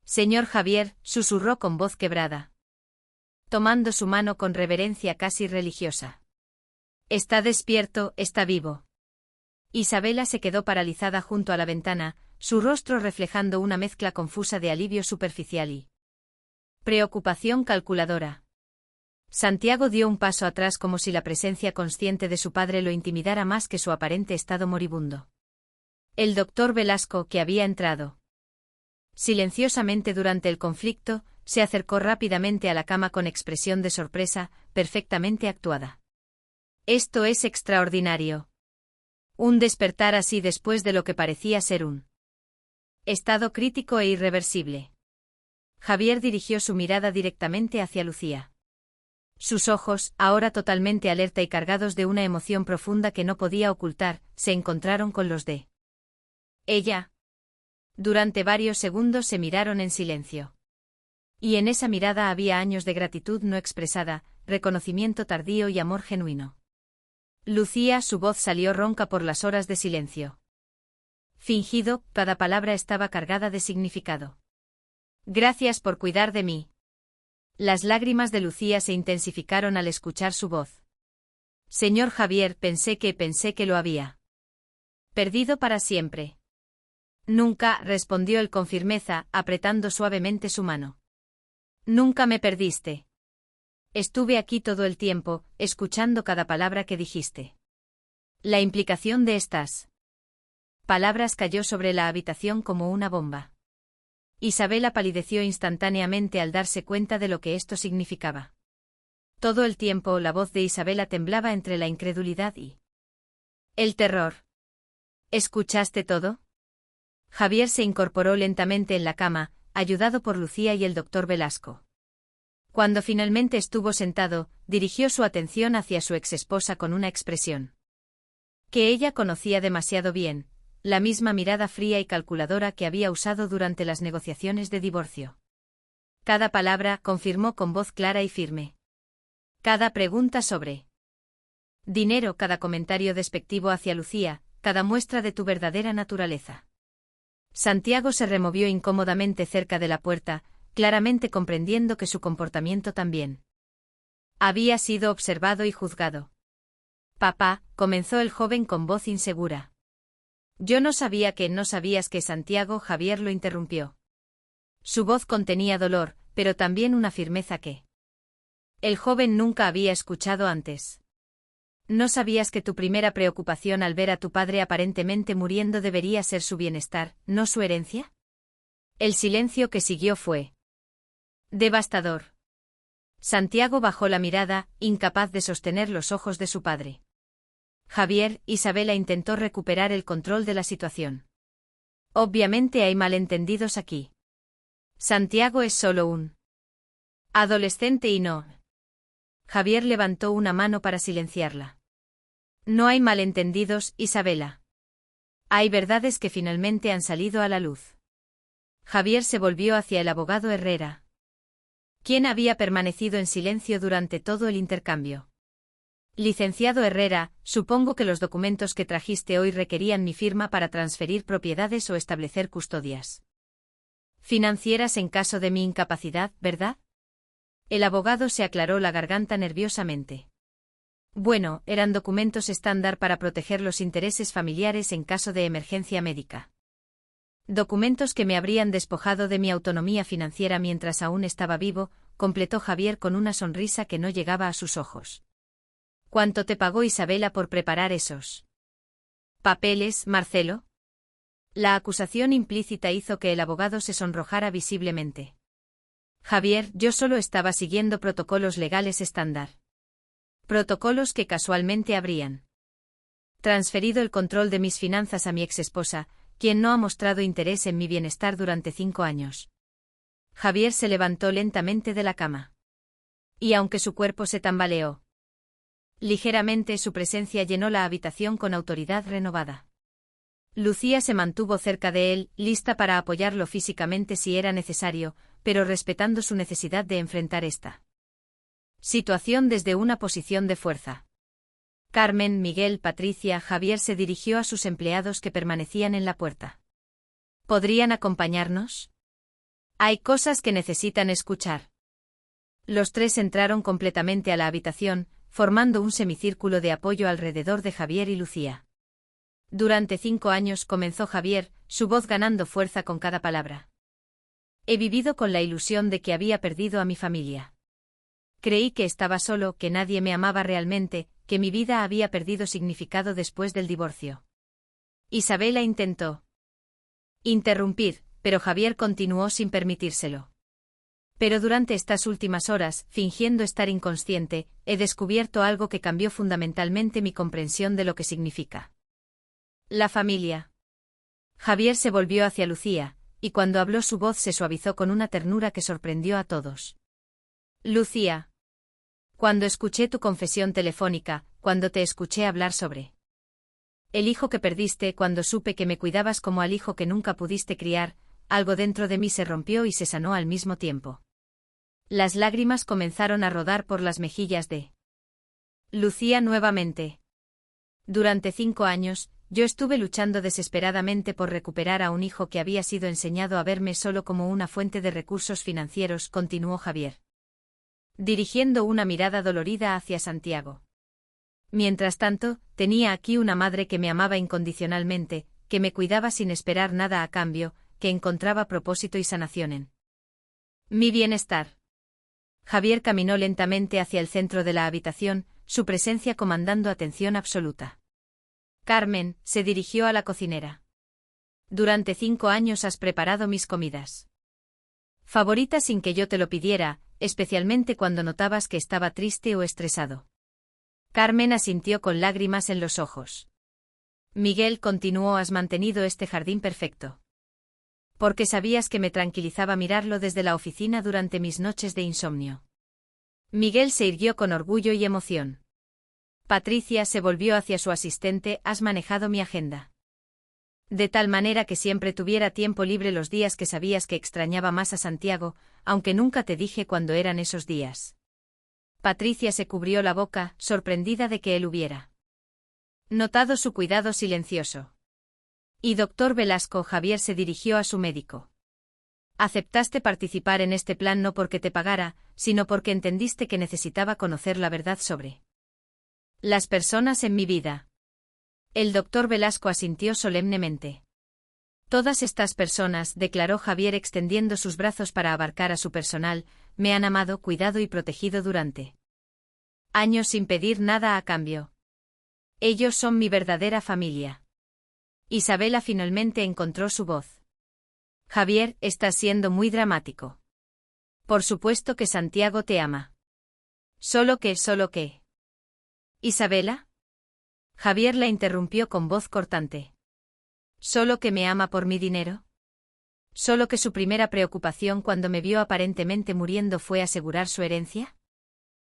Señor Javier, susurró con voz quebrada, tomando su mano con reverencia casi religiosa. Está despierto, está vivo. Isabela se quedó paralizada junto a la ventana, su rostro reflejando una mezcla confusa de alivio superficial y preocupación calculadora. Santiago dio un paso atrás como si la presencia consciente de su padre lo intimidara más que su aparente estado moribundo. El doctor Velasco, que había entrado silenciosamente durante el conflicto, se acercó rápidamente a la cama con expresión de sorpresa, perfectamente actuada. Esto es extraordinario. Un despertar así después de lo que parecía ser un estado crítico e irreversible. Javier dirigió su mirada directamente hacia Lucía. Sus ojos, ahora totalmente alerta y cargados de una emoción profunda que no podía ocultar, se encontraron con los de ella. Durante varios segundos se miraron en silencio. Y en esa mirada había años de gratitud no expresada, reconocimiento tardío y amor genuino. Lucía, su voz salió ronca por las horas de silencio fingido, cada palabra estaba cargada de significado. Gracias por cuidar de mí. Las lágrimas de Lucía se intensificaron al escuchar su voz. Señor Javier, pensé que lo había perdido para siempre. Nunca, respondió él con firmeza, apretando suavemente su mano. Nunca me perdiste. Estuve aquí todo el tiempo, escuchando cada palabra que dijiste. La implicación de estas palabras cayó sobre la habitación como una bomba. Isabela palideció instantáneamente al darse cuenta de lo que esto significaba. Todo el tiempo la voz de Isabela temblaba entre la incredulidad y el terror. ¿Escuchaste todo? Javier se incorporó lentamente en la cama, ayudado por Lucía y el doctor Velasco. Cuando finalmente estuvo sentado, dirigió su atención hacia su exesposa con una expresión que ella conocía demasiado bien, la misma mirada fría y calculadora que había usado durante las negociaciones de divorcio. Cada palabra, confirmó con voz clara y firme. Cada pregunta sobre dinero, cada comentario despectivo hacia Lucía, cada muestra de tu verdadera naturaleza. Santiago se removió incómodamente cerca de la puerta, claramente comprendiendo que su comportamiento también había sido observado y juzgado. Papá, comenzó el joven con voz insegura. Yo no sabía que no sabías que Santiago. Javier lo interrumpió. Su voz contenía dolor, pero también una firmeza que el joven nunca había escuchado antes. ¿No sabías que tu primera preocupación al ver a tu padre aparentemente muriendo debería ser su bienestar, no su herencia? El silencio que siguió fue devastador. Santiago bajó la mirada, incapaz de sostener los ojos de su padre. Javier, Isabela intentó recuperar el control de la situación. Obviamente hay malentendidos aquí. Santiago es solo un adolescente y no. Javier levantó una mano para silenciarla. No hay malentendidos, Isabela. Hay verdades que finalmente han salido a la luz. Javier se volvió hacia el abogado Herrera, quien había permanecido en silencio durante todo el intercambio. Licenciado Herrera, supongo que los documentos que trajiste hoy requerían mi firma para transferir propiedades o establecer custodias financieras en caso de mi incapacidad, ¿verdad? El abogado se aclaró la garganta nerviosamente. Bueno, eran documentos estándar para proteger los intereses familiares en caso de emergencia médica. Documentos que me habrían despojado de mi autonomía financiera mientras aún estaba vivo, completó Javier con una sonrisa que no llegaba a sus ojos. ¿Cuánto te pagó Isabela por preparar esos papeles, Marcelo? La acusación implícita hizo que el abogado se sonrojara visiblemente. Javier, yo solo estaba siguiendo protocolos legales estándar. Protocolos que casualmente habrían transferido el control de mis finanzas a mi exesposa, quien no ha mostrado interés en mi bienestar durante 5 años. Javier se levantó lentamente de la cama. Y aunque su cuerpo se tambaleó ligeramente, su presencia llenó la habitación con autoridad renovada. Lucía se mantuvo cerca de él, lista para apoyarlo físicamente si era necesario, pero respetando su necesidad de enfrentar esta situación desde una posición de fuerza. Carmen, Miguel, Patricia, Javier se dirigió a sus empleados que permanecían en la puerta. ¿Podrían acompañarnos? Hay cosas que necesitan escuchar. Los tres entraron completamente a la habitación, formando un semicírculo de apoyo alrededor de Javier y Lucía. Durante 5 años, comenzó Javier, su voz ganando fuerza con cada palabra. He vivido con la ilusión de que había perdido a mi familia. Creí que estaba solo, que nadie me amaba realmente, que mi vida había perdido significado después del divorcio. Isabela intentó interrumpir, pero Javier continuó sin permitírselo. Pero durante estas últimas horas, fingiendo estar inconsciente, he descubierto algo que cambió fundamentalmente mi comprensión de lo que significa la familia. Javier se volvió hacia Lucía, y cuando habló su voz se suavizó con una ternura que sorprendió a todos. Lucía. Cuando escuché tu confesión telefónica, cuando te escuché hablar sobre el hijo que perdiste, cuando supe que me cuidabas como al hijo que nunca pudiste criar, algo dentro de mí se rompió y se sanó al mismo tiempo. Las lágrimas comenzaron a rodar por las mejillas de Lucía nuevamente. Durante 5 años, yo estuve luchando desesperadamente por recuperar a un hijo que había sido enseñado a verme solo como una fuente de recursos financieros, continuó Javier, dirigiendo una mirada dolorida hacia Santiago. Mientras tanto, tenía aquí una madre que me amaba incondicionalmente, que me cuidaba sin esperar nada a cambio, que encontraba propósito y sanación en mi bienestar. Javier caminó lentamente hacia el centro de la habitación, su presencia comandando atención absoluta. Carmen, se dirigió a la cocinera. Durante 5 años has preparado mis comidas favoritas sin que yo te lo pidiera, especialmente cuando notabas que estaba triste o estresado. Carmen asintió con lágrimas en los ojos. Miguel continuó: has mantenido este jardín perfecto. Porque sabías que me tranquilizaba mirarlo desde la oficina durante mis noches de insomnio. Miguel se irguió con orgullo y emoción. Patricia se volvió hacia su asistente: has manejado mi agenda. De tal manera que siempre tuviera tiempo libre los días que sabías que extrañaba más a Santiago, aunque nunca te dije cuándo eran esos días. Patricia se cubrió la boca, sorprendida de que él hubiera notado su cuidado silencioso. Y doctor Velasco, Javier se dirigió a su médico. Aceptaste participar en este plan no porque te pagara, sino porque entendiste que necesitaba conocer la verdad sobre las personas en mi vida. El doctor Velasco asintió solemnemente. Todas estas personas, declaró Javier extendiendo sus brazos para abarcar a su personal, me han amado, cuidado y protegido durante años sin pedir nada a cambio. Ellos son mi verdadera familia. Isabela finalmente encontró su voz. Javier, estás siendo muy dramático. Por supuesto que Santiago te ama. Solo que. ¿Isabela? Javier la interrumpió con voz cortante. ¿Solo que me ama por mi dinero? ¿Solo que su primera preocupación cuando me vio aparentemente muriendo fue asegurar su herencia?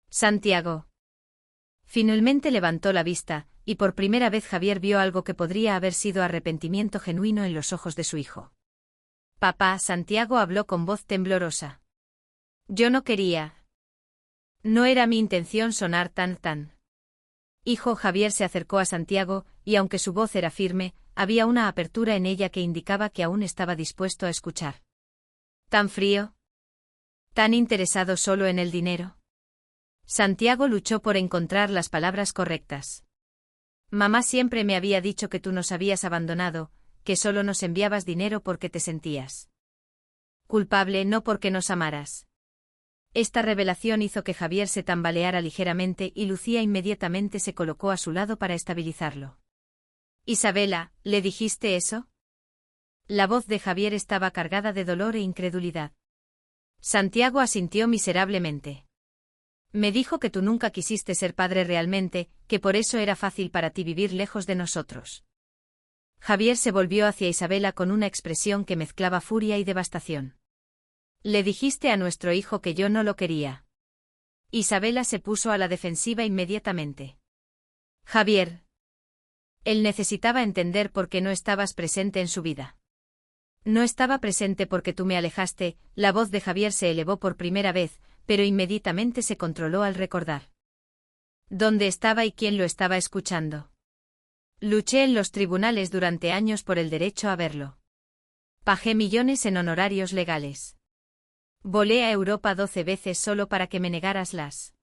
Santiago. Finalmente levantó la vista, y por primera vez Javier vio algo que podría haber sido arrepentimiento genuino en los ojos de su hijo. Papá, Santiago habló con voz temblorosa. Yo no quería. No era mi intención sonar tan. Hijo, Javier se acercó a Santiago, y aunque su voz era firme, había una apertura en ella que indicaba que aún estaba dispuesto a escuchar. ¿Tan frío? ¿Tan interesado solo en el dinero? Santiago luchó por encontrar las palabras correctas. Mamá siempre me había dicho que tú nos habías abandonado, que solo nos enviabas dinero porque te sentías culpable, no porque nos amaras. Esta revelación hizo que Javier se tambaleara ligeramente y Lucía inmediatamente se colocó a su lado para estabilizarlo. Isabela, ¿le dijiste eso? La voz de Javier estaba cargada de dolor e incredulidad. Santiago asintió miserablemente. Me dijo que tú nunca quisiste ser padre realmente, que por eso era fácil para ti vivir lejos de nosotros. Javier se volvió hacia Isabela con una expresión que mezclaba furia y devastación. Le dijiste a nuestro hijo que yo no lo quería. Isabela se puso a la defensiva inmediatamente. Javier. Él necesitaba entender por qué no estabas presente en su vida. No estaba presente porque tú me alejaste. La voz de Javier se elevó por primera vez, pero inmediatamente se controló al recordar dónde estaba y quién lo estaba escuchando. Luché en los tribunales durante años por el derecho a verlo. Pagué millones en honorarios legales. Volé a Europa 12 veces solo para que me negaras las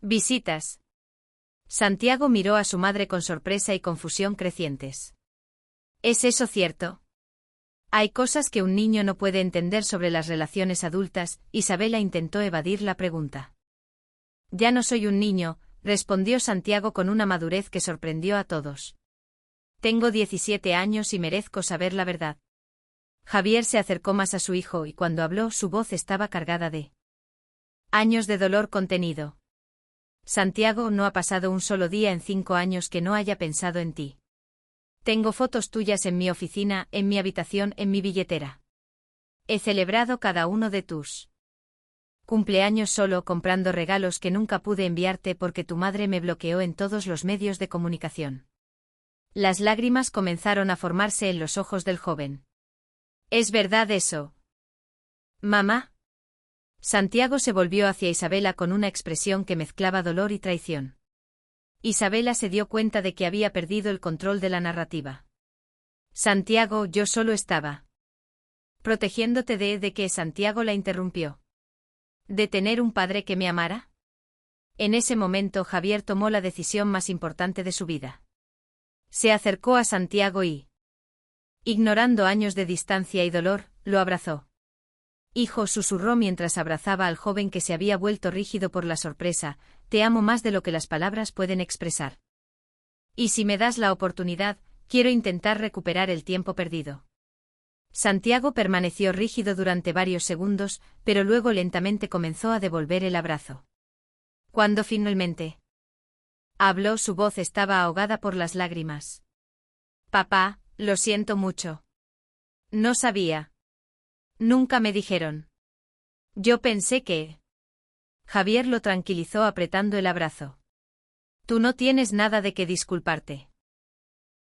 visitas. Santiago miró a su madre con sorpresa y confusión crecientes. ¿Es eso cierto? Hay cosas que un niño no puede entender sobre las relaciones adultas. Isabela intentó evadir la pregunta. Ya no soy un niño, respondió Santiago con una madurez que sorprendió a todos. Tengo 17 años y merezco saber la verdad. Javier se acercó más a su hijo y cuando habló su voz estaba cargada de años de dolor contenido. Santiago, no ha pasado un solo día en 5 años que no haya pensado en ti. Tengo fotos tuyas en mi oficina, en mi habitación, en mi billetera. He celebrado cada uno de tus cumpleaños solo comprando regalos que nunca pude enviarte porque tu madre me bloqueó en todos los medios de comunicación. Las lágrimas comenzaron a formarse en los ojos del joven. ¿Es verdad eso? ¿Mamá? Santiago se volvió hacia Isabela con una expresión que mezclaba dolor y traición. Isabela se dio cuenta de que había perdido el control de la narrativa. Santiago, yo solo estaba protegiéndote de que Santiago la interrumpió. ¿De tener un padre que me amara? En ese momento Javier tomó la decisión más importante de su vida. Se acercó a Santiago y, ignorando años de distancia y dolor, lo abrazó. Hijo, susurró mientras abrazaba al joven que se había vuelto rígido por la sorpresa, te amo más de lo que las palabras pueden expresar. Y si me das la oportunidad, quiero intentar recuperar el tiempo perdido. Santiago permaneció rígido durante varios segundos, pero luego lentamente comenzó a devolver el abrazo. Cuando finalmente habló, su voz estaba ahogada por las lágrimas. Papá, lo siento mucho. No sabía. Nunca me dijeron. Yo pensé que... Javier lo tranquilizó apretando el abrazo. Tú no tienes nada de qué disculparte.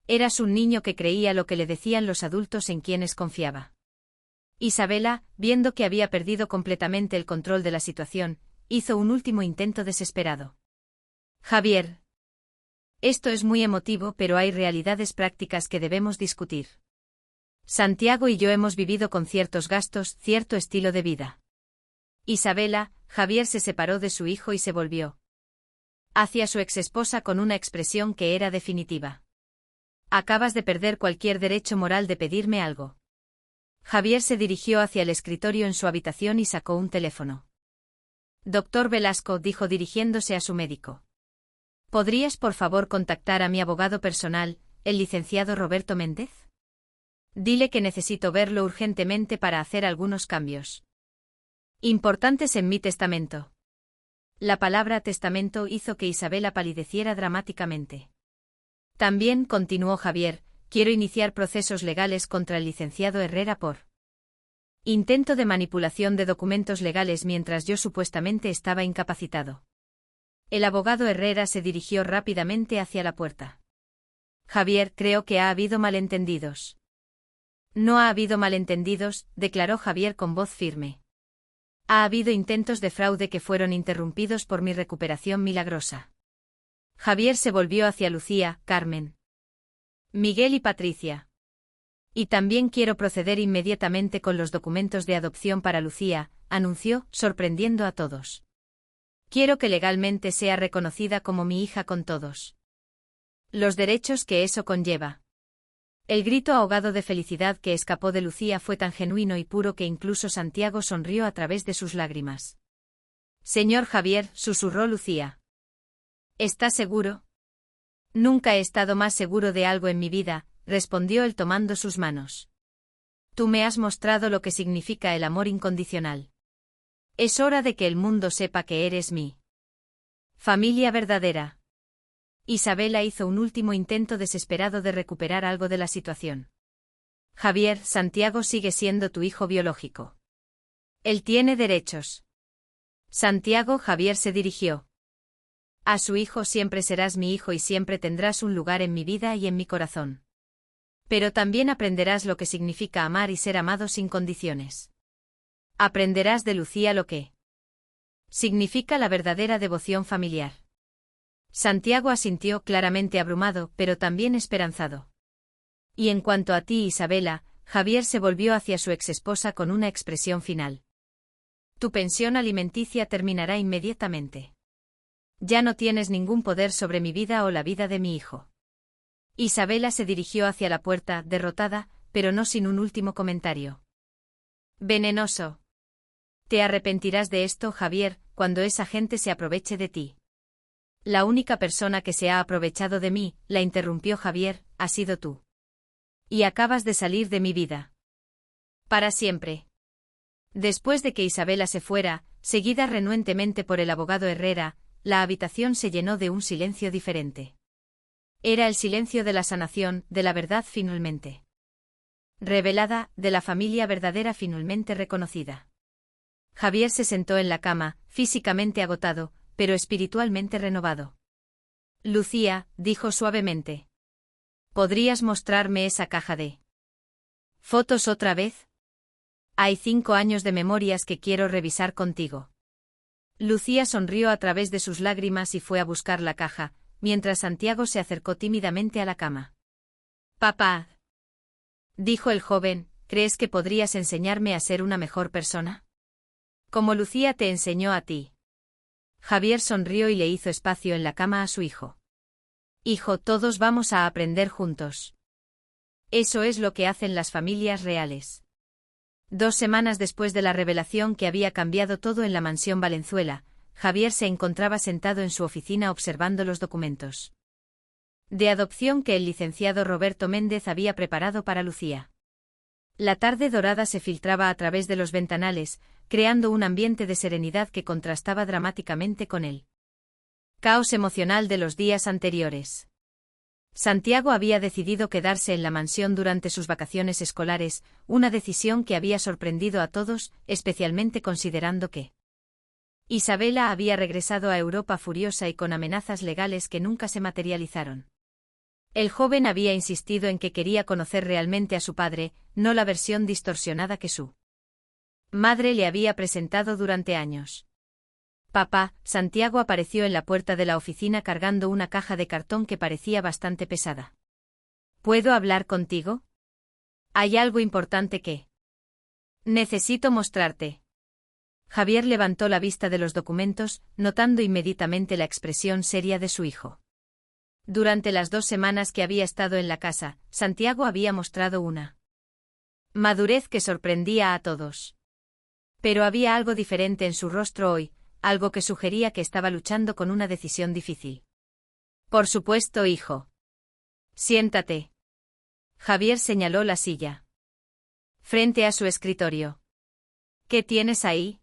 Eras un niño que creía lo que le decían los adultos en quienes confiaba. Isabela, viendo que había perdido completamente el control de la situación, hizo un último intento desesperado. Javier. Esto es muy emotivo, pero hay realidades prácticas que debemos discutir. Santiago y yo hemos vivido con ciertos gastos, cierto estilo de vida. Isabela, Javier se separó de su hijo y se volvió hacia su exesposa con una expresión que era definitiva. Acabas de perder cualquier derecho moral de pedirme algo. Javier se dirigió hacia el escritorio en su habitación y sacó un teléfono. Doctor Velasco, dijo dirigiéndose a su médico. ¿Podrías por favor contactar a mi abogado personal, el licenciado Roberto Méndez? Dile que necesito verlo urgentemente para hacer algunos cambios importantes en mi testamento. La palabra testamento hizo que Isabela palideciera dramáticamente. También, continuó Javier, quiero iniciar procesos legales contra el licenciado Herrera por intento de manipulación de documentos legales mientras yo supuestamente estaba incapacitado. El abogado Herrera se dirigió rápidamente hacia la puerta. Javier, creo que ha habido malentendidos. No ha habido malentendidos, declaró Javier con voz firme. Ha habido intentos de fraude que fueron interrumpidos por mi recuperación milagrosa. Javier se volvió hacia Lucía, Carmen, Miguel y Patricia. Y también quiero proceder inmediatamente con los documentos de adopción para Lucía, anunció, sorprendiendo a todos. Quiero que legalmente sea reconocida como mi hija con todos los derechos que eso conlleva. El grito ahogado de felicidad que escapó de Lucía fue tan genuino y puro que incluso Santiago sonrió a través de sus lágrimas. Señor Javier, susurró Lucía. ¿Estás seguro? Nunca he estado más seguro de algo en mi vida, respondió él tomando sus manos. Tú me has mostrado lo que significa el amor incondicional. Es hora de que el mundo sepa que eres mi familia verdadera. Isabela hizo un último intento desesperado de recuperar algo de la situación. Javier, Santiago sigue siendo tu hijo biológico. Él tiene derechos. Santiago, Javier se dirigió a su hijo. Siempre serás mi hijo y siempre tendrás un lugar en mi vida y en mi corazón. Pero también aprenderás lo que significa amar y ser amado sin condiciones. Aprenderás de Lucía lo que significa la verdadera devoción familiar. Santiago asintió, claramente abrumado, pero también esperanzado. Y en cuanto a ti, Isabela, Javier se volvió hacia su exesposa con una expresión final. Tu pensión alimenticia terminará inmediatamente. Ya no tienes ningún poder sobre mi vida o la vida de mi hijo. Isabela se dirigió hacia la puerta, derrotada, pero no sin un último comentario. Venenoso. Te arrepentirás de esto, Javier, cuando esa gente se aproveche de ti. La única persona que se ha aprovechado de mí, la interrumpió Javier, ha sido tú. Y acabas de salir de mi vida. Para siempre. Después de que Isabela se fuera, seguida renuentemente por el abogado Herrera, la habitación se llenó de un silencio diferente. Era el silencio de la sanación, de la verdad finalmente revelada, de la familia verdadera finalmente reconocida. Javier se sentó en la cama, físicamente agotado, pero espiritualmente renovado. Lucía, dijo suavemente. ¿Podrías mostrarme esa caja de fotos otra vez? Hay 5 años de memorias que quiero revisar contigo. Lucía sonrió a través de sus lágrimas y fue a buscar la caja, mientras Santiago se acercó tímidamente a la cama. Papá, dijo el joven, ¿crees que podrías enseñarme a ser una mejor persona? Como Lucía te enseñó a ti. Javier sonrió y le hizo espacio en la cama a su hijo. Hijo, todos vamos a aprender juntos. Eso es lo que hacen las familias reales. 2 semanas después de la revelación que había cambiado todo en la mansión Valenzuela, Javier se encontraba sentado en su oficina observando los documentos de adopción que el licenciado Roberto Méndez había preparado para Lucía. La tarde dorada se filtraba a través de los ventanales, creando un ambiente de serenidad que contrastaba dramáticamente con el caos emocional de los días anteriores. Santiago había decidido quedarse en la mansión durante sus vacaciones escolares, una decisión que había sorprendido a todos, especialmente considerando que Isabela había regresado a Europa furiosa y con amenazas legales que nunca se materializaron. El joven había insistido en que quería conocer realmente a su padre, no la versión distorsionada que su madre le había presentado durante años. Papá, Santiago apareció en la puerta de la oficina cargando una caja de cartón que parecía bastante pesada. ¿Puedo hablar contigo? Hay algo importante que necesito mostrarte. Javier levantó la vista de los documentos, notando inmediatamente la expresión seria de su hijo. Durante las 2 semanas que había estado en la casa, Santiago había mostrado una madurez que sorprendía a todos. Pero había algo diferente en su rostro hoy, algo que sugería que estaba luchando con una decisión difícil. Por supuesto, hijo. Siéntate. Javier señaló la silla frente a su escritorio. ¿Qué tienes ahí?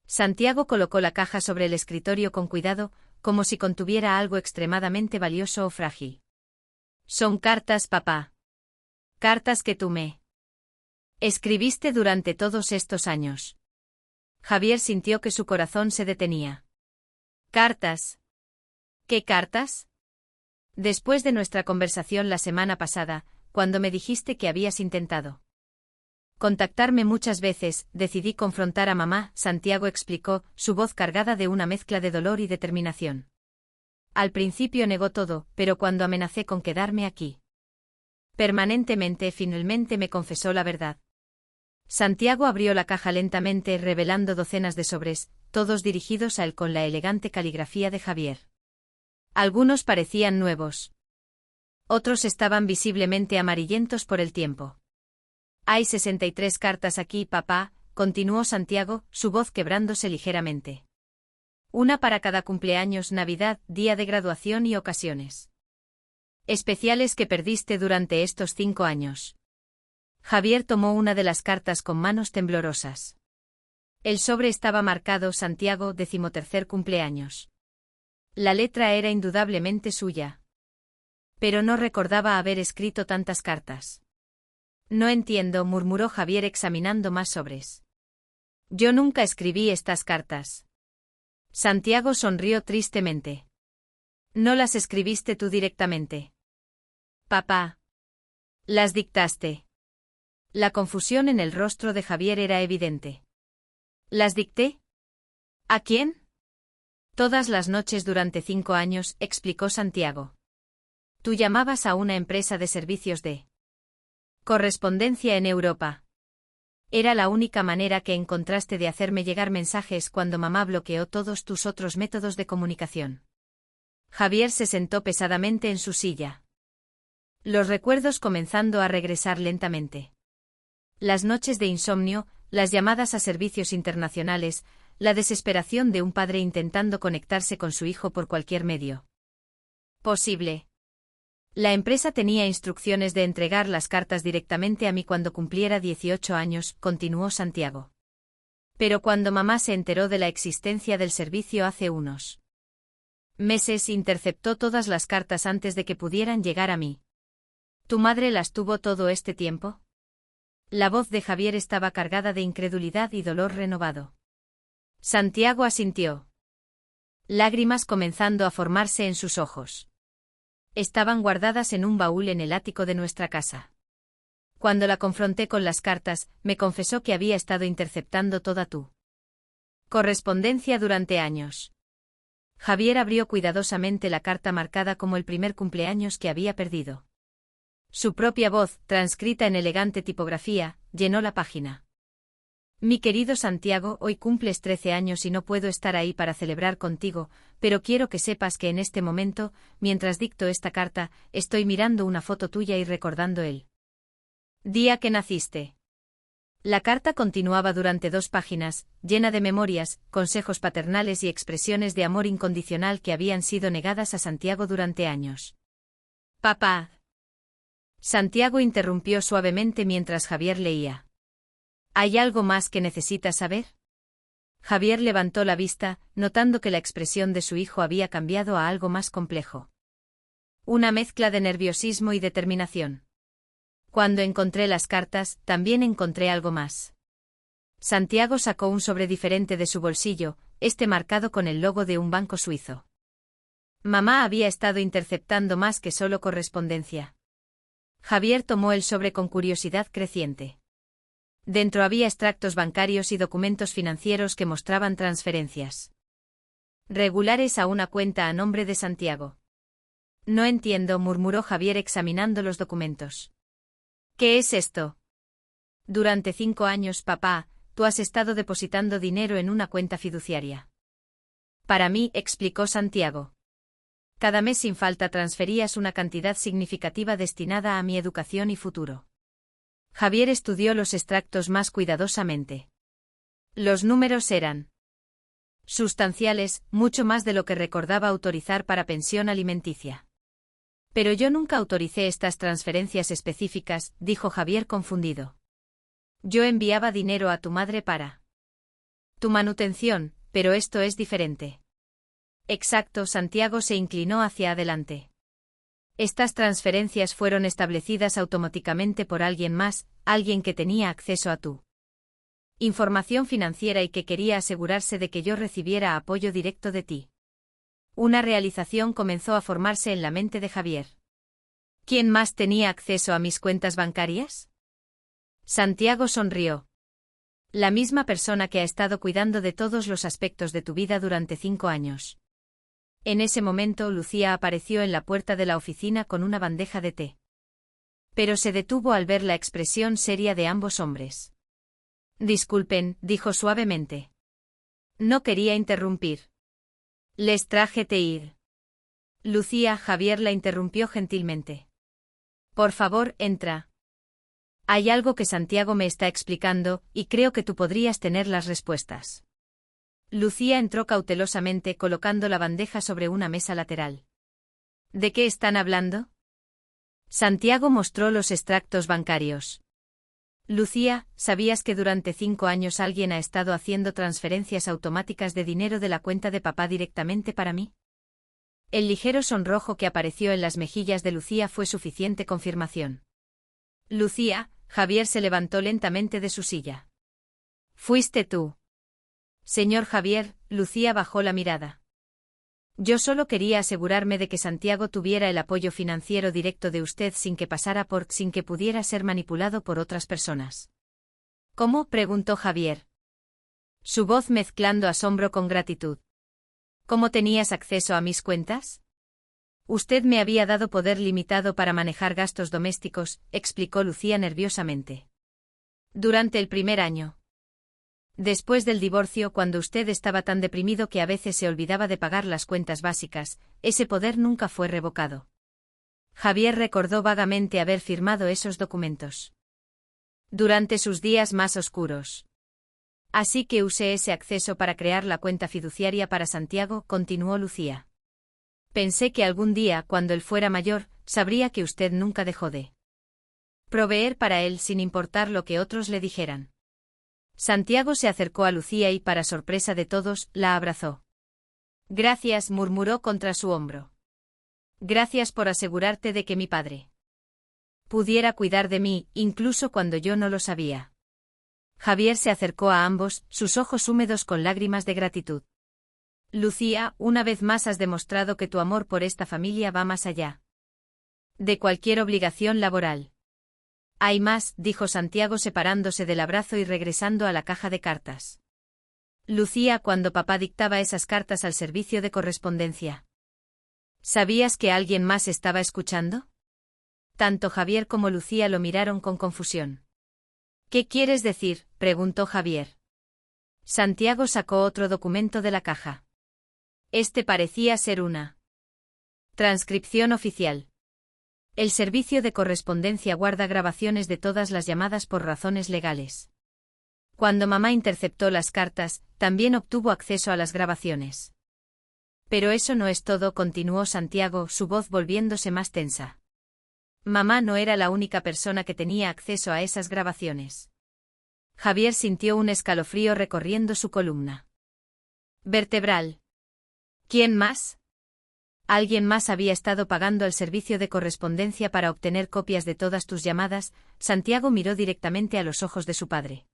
Santiago colocó la caja sobre el escritorio con cuidado, como si contuviera algo extremadamente valioso o frágil. Son cartas, papá. Cartas que tú me escribiste durante todos estos años. Javier sintió que su corazón se detenía. ¿Cartas? ¿Qué cartas? Después de nuestra conversación la semana pasada, cuando me dijiste que habías intentado contactarme muchas veces, decidí confrontar a mamá, Santiago explicó, su voz cargada de una mezcla de dolor y determinación. Al principio negó todo, pero cuando amenacé con quedarme aquí permanentemente, finalmente me confesó la verdad. Santiago abrió la caja lentamente, revelando docenas de sobres, todos dirigidos a él con la elegante caligrafía de Javier. Algunos parecían nuevos. Otros estaban visiblemente amarillentos por el tiempo. Hay 63 cartas aquí, papá, continuó Santiago, su voz quebrándose ligeramente. Una para cada cumpleaños, Navidad, día de graduación y ocasiones especiales que perdiste durante estos 5 años. Javier tomó una de las cartas con manos temblorosas. El sobre estaba marcado Santiago, 13º cumpleaños. La letra era indudablemente suya. Pero no recordaba haber escrito tantas cartas. No entiendo, murmuró Javier examinando más sobres. Yo nunca escribí estas cartas. Santiago sonrió tristemente. No las escribiste tú directamente. Papá. Las dictaste. La confusión en el rostro de Javier era evidente. ¿Las dicté? ¿A quién? Todas las noches durante 5 años, explicó Santiago. Tú llamabas a una empresa de servicios de correspondencia en Europa. Era la única manera que encontraste de hacerme llegar mensajes cuando mamá bloqueó todos tus otros métodos de comunicación. Javier se sentó pesadamente en su silla. Los recuerdos comenzando a regresar lentamente. Las noches de insomnio, las llamadas a servicios internacionales, la desesperación de un padre intentando conectarse con su hijo por cualquier medio posible. La empresa tenía instrucciones de entregar las cartas directamente a mí cuando cumpliera 18 años, continuó Santiago. Pero cuando mamá se enteró de la existencia del servicio hace unos meses, interceptó todas las cartas antes de que pudieran llegar a mí. ¿Tu madre las tuvo todo este tiempo? La voz de Javier estaba cargada de incredulidad y dolor renovado. Santiago asintió. Lágrimas comenzando a formarse en sus ojos. Estaban guardadas en un baúl en el ático de nuestra casa. Cuando la confronté con las cartas, me confesó que había estado interceptando toda tu correspondencia durante años. Javier abrió cuidadosamente la carta marcada como el primer cumpleaños que había perdido. Su propia voz, transcrita en elegante tipografía, llenó la página. Mi querido Santiago, hoy cumples 13 años y no puedo estar ahí para celebrar contigo, pero quiero que sepas que en este momento, mientras dicto esta carta, estoy mirando una foto tuya y recordando el día que naciste. La carta continuaba durante 2 páginas, llena de memorias, consejos paternales y expresiones de amor incondicional que habían sido negadas a Santiago durante años. Papá. Santiago interrumpió suavemente mientras Javier leía. ¿Hay algo más que necesitas saber? Javier levantó la vista, notando que la expresión de su hijo había cambiado a algo más complejo. Una mezcla de nerviosismo y determinación. Cuando encontré las cartas, también encontré algo más. Santiago sacó un sobre diferente de su bolsillo, marcado con el logo de un banco suizo. Mamá había estado interceptando más que solo correspondencia. Javier tomó el sobre con curiosidad creciente. Dentro había extractos bancarios y documentos financieros que mostraban transferencias regulares a una cuenta a nombre de Santiago. No entiendo, murmuró Javier examinando los documentos. ¿Qué es esto? Durante 5 años, papá, tú has estado depositando dinero en una cuenta fiduciaria. Para mí, explicó Santiago. Cada mes sin falta transferías una cantidad significativa destinada a mi educación y futuro. Javier estudió los extractos más cuidadosamente. Los números eran sustanciales, mucho más de lo que recordaba autorizar para pensión alimenticia. Pero yo nunca autoricé estas transferencias específicas, dijo Javier confundido. Yo enviaba dinero a tu madre para tu manutención, pero esto es diferente. Exacto, Santiago se inclinó hacia adelante. Estas transferencias fueron establecidas automáticamente por alguien más, alguien que tenía acceso a tu información financiera y que quería asegurarse de que yo recibiera apoyo directo de ti. Una realización comenzó a formarse en la mente de Javier. ¿Quién más tenía acceso a mis cuentas bancarias? Santiago sonrió. La misma persona que ha estado cuidando de todos los aspectos de tu vida durante 5 años. En ese momento Lucía apareció en la puerta de la oficina con una bandeja de té. Pero se detuvo al ver la expresión seria de ambos hombres. Disculpen, dijo suavemente. No quería interrumpir. Les traje té. Lucía, Javier la interrumpió gentilmente. Por favor, entra. Hay algo que Santiago me está explicando, y creo que tú podrías tener las respuestas. Lucía entró cautelosamente colocando la bandeja sobre una mesa lateral. ¿De qué están hablando? Santiago mostró los extractos bancarios. Lucía, ¿sabías que durante 5 años alguien ha estado haciendo transferencias automáticas de dinero de la cuenta de papá directamente para mí? El ligero sonrojo que apareció en las mejillas de Lucía fue suficiente confirmación. Lucía, Javier se levantó lentamente de su silla. ¿Fuiste tú? Señor Javier, Lucía bajó la mirada. Yo solo quería asegurarme de que Santiago tuviera el apoyo financiero directo de usted sin que pudiera ser manipulado por otras personas. ¿Cómo? Preguntó Javier. Su voz mezclando asombro con gratitud. ¿Cómo tenías acceso a mis cuentas? Usted me había dado poder limitado para manejar gastos domésticos, explicó Lucía nerviosamente. Durante el primer año. Después del divorcio, cuando usted estaba tan deprimido que a veces se olvidaba de pagar las cuentas básicas, ese poder nunca fue revocado. Javier recordó vagamente haber firmado esos documentos. Durante sus días más oscuros. Así que usé ese acceso para crear la cuenta fiduciaria para Santiago, continuó Lucía. Pensé que algún día, cuando él fuera mayor, sabría que usted nunca dejó de proveer para él sin importar lo que otros le dijeran. Santiago se acercó a Lucía y, para sorpresa de todos, la abrazó. Gracias, murmuró contra su hombro. Gracias por asegurarte de que mi padre pudiera cuidar de mí, incluso cuando yo no lo sabía. Javier se acercó a ambos, sus ojos húmedos con lágrimas de gratitud. Lucía, una vez más has demostrado que tu amor por esta familia va más allá de cualquier obligación laboral. Hay más, dijo Santiago separándose del abrazo y regresando a la caja de cartas. Lucía, cuando papá dictaba esas cartas al servicio de correspondencia. ¿Sabías que alguien más estaba escuchando? Tanto Javier como Lucía lo miraron con confusión. ¿Qué quieres decir?, preguntó Javier. Santiago sacó otro documento de la caja. Parecía ser una transcripción oficial. El servicio de correspondencia guarda grabaciones de todas las llamadas por razones legales. Cuando mamá interceptó las cartas, también obtuvo acceso a las grabaciones. Pero eso no es todo, continuó Santiago, su voz volviéndose más tensa. Mamá no era la única persona que tenía acceso a esas grabaciones. Javier sintió un escalofrío recorriendo su columna vertebral. ¿Quién más? Alguien más había estado pagando el servicio de correspondencia para obtener copias de todas tus llamadas. Santiago miró directamente a los ojos de su padre.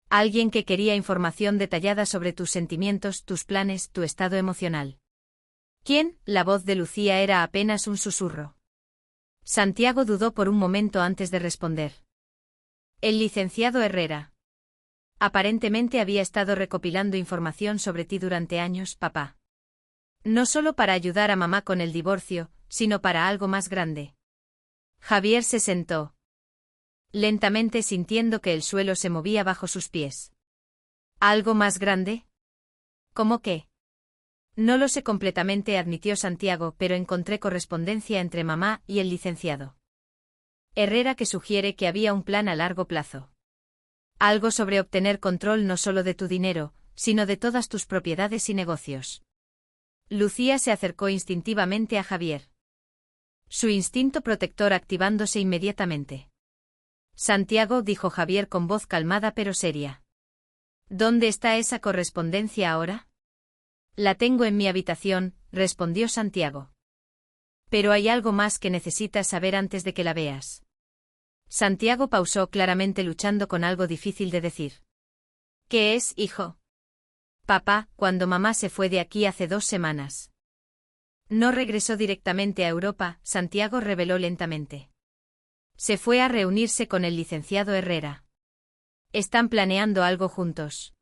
Alguien que quería información detallada sobre tus sentimientos, tus planes, tu estado emocional. ¿Quién? La voz de Lucía era apenas un susurro. Santiago dudó por un momento antes de responder. El licenciado Herrera. Aparentemente había estado recopilando información sobre ti durante años, papá. No solo para ayudar a mamá con el divorcio, sino para algo más grande. Javier se sentó, lentamente sintiendo que el suelo se movía bajo sus pies. ¿Algo más grande? ¿Cómo qué? No lo sé completamente, admitió Santiago, pero encontré correspondencia entre mamá y el licenciado Herrera que sugiere que había un plan a largo plazo. Algo sobre obtener control no solo de tu dinero, sino de todas tus propiedades y negocios. Lucía se acercó instintivamente a Javier. Su instinto protector activándose inmediatamente. Santiago, dijo Javier con voz calmada pero seria. ¿Dónde está esa correspondencia ahora? La tengo en mi habitación, respondió Santiago. Pero hay algo más que necesitas saber antes de que la veas. Santiago pausó, claramente luchando con algo difícil de decir. ¿Qué es, hijo? Papá, cuando mamá se fue de aquí hace 2 semanas. No regresó directamente a Europa, Santiago reveló lentamente. Se fue a reunirse con el licenciado Herrera. Están planeando algo juntos.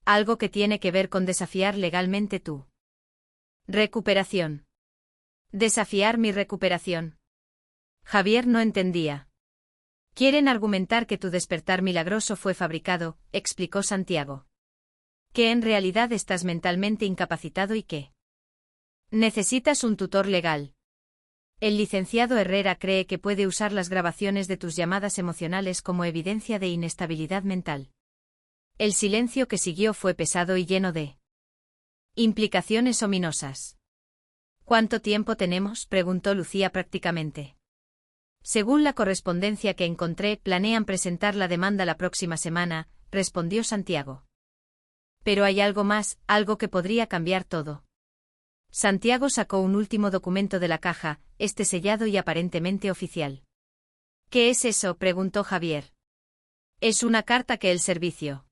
Algo que tiene que ver con desafiar legalmente tu recuperación. ¿Desafiar mi recuperación? Javier no entendía. Quieren argumentar que tu despertar milagroso fue fabricado, explicó Santiago. Que en realidad estás mentalmente incapacitado y que necesitas un tutor legal. El licenciado Herrera cree que puede usar las grabaciones de tus llamadas emocionales como evidencia de inestabilidad mental. El silencio que siguió fue pesado y lleno de implicaciones ominosas. ¿Cuánto tiempo tenemos?, preguntó Lucía prácticamente. Según la correspondencia que encontré, planean presentar la demanda la próxima semana, respondió Santiago. Pero hay algo más, algo que podría cambiar todo. Santiago sacó un último documento de la caja, sellado y aparentemente oficial. ¿Qué es eso?, preguntó Javier. Es una carta que el servicio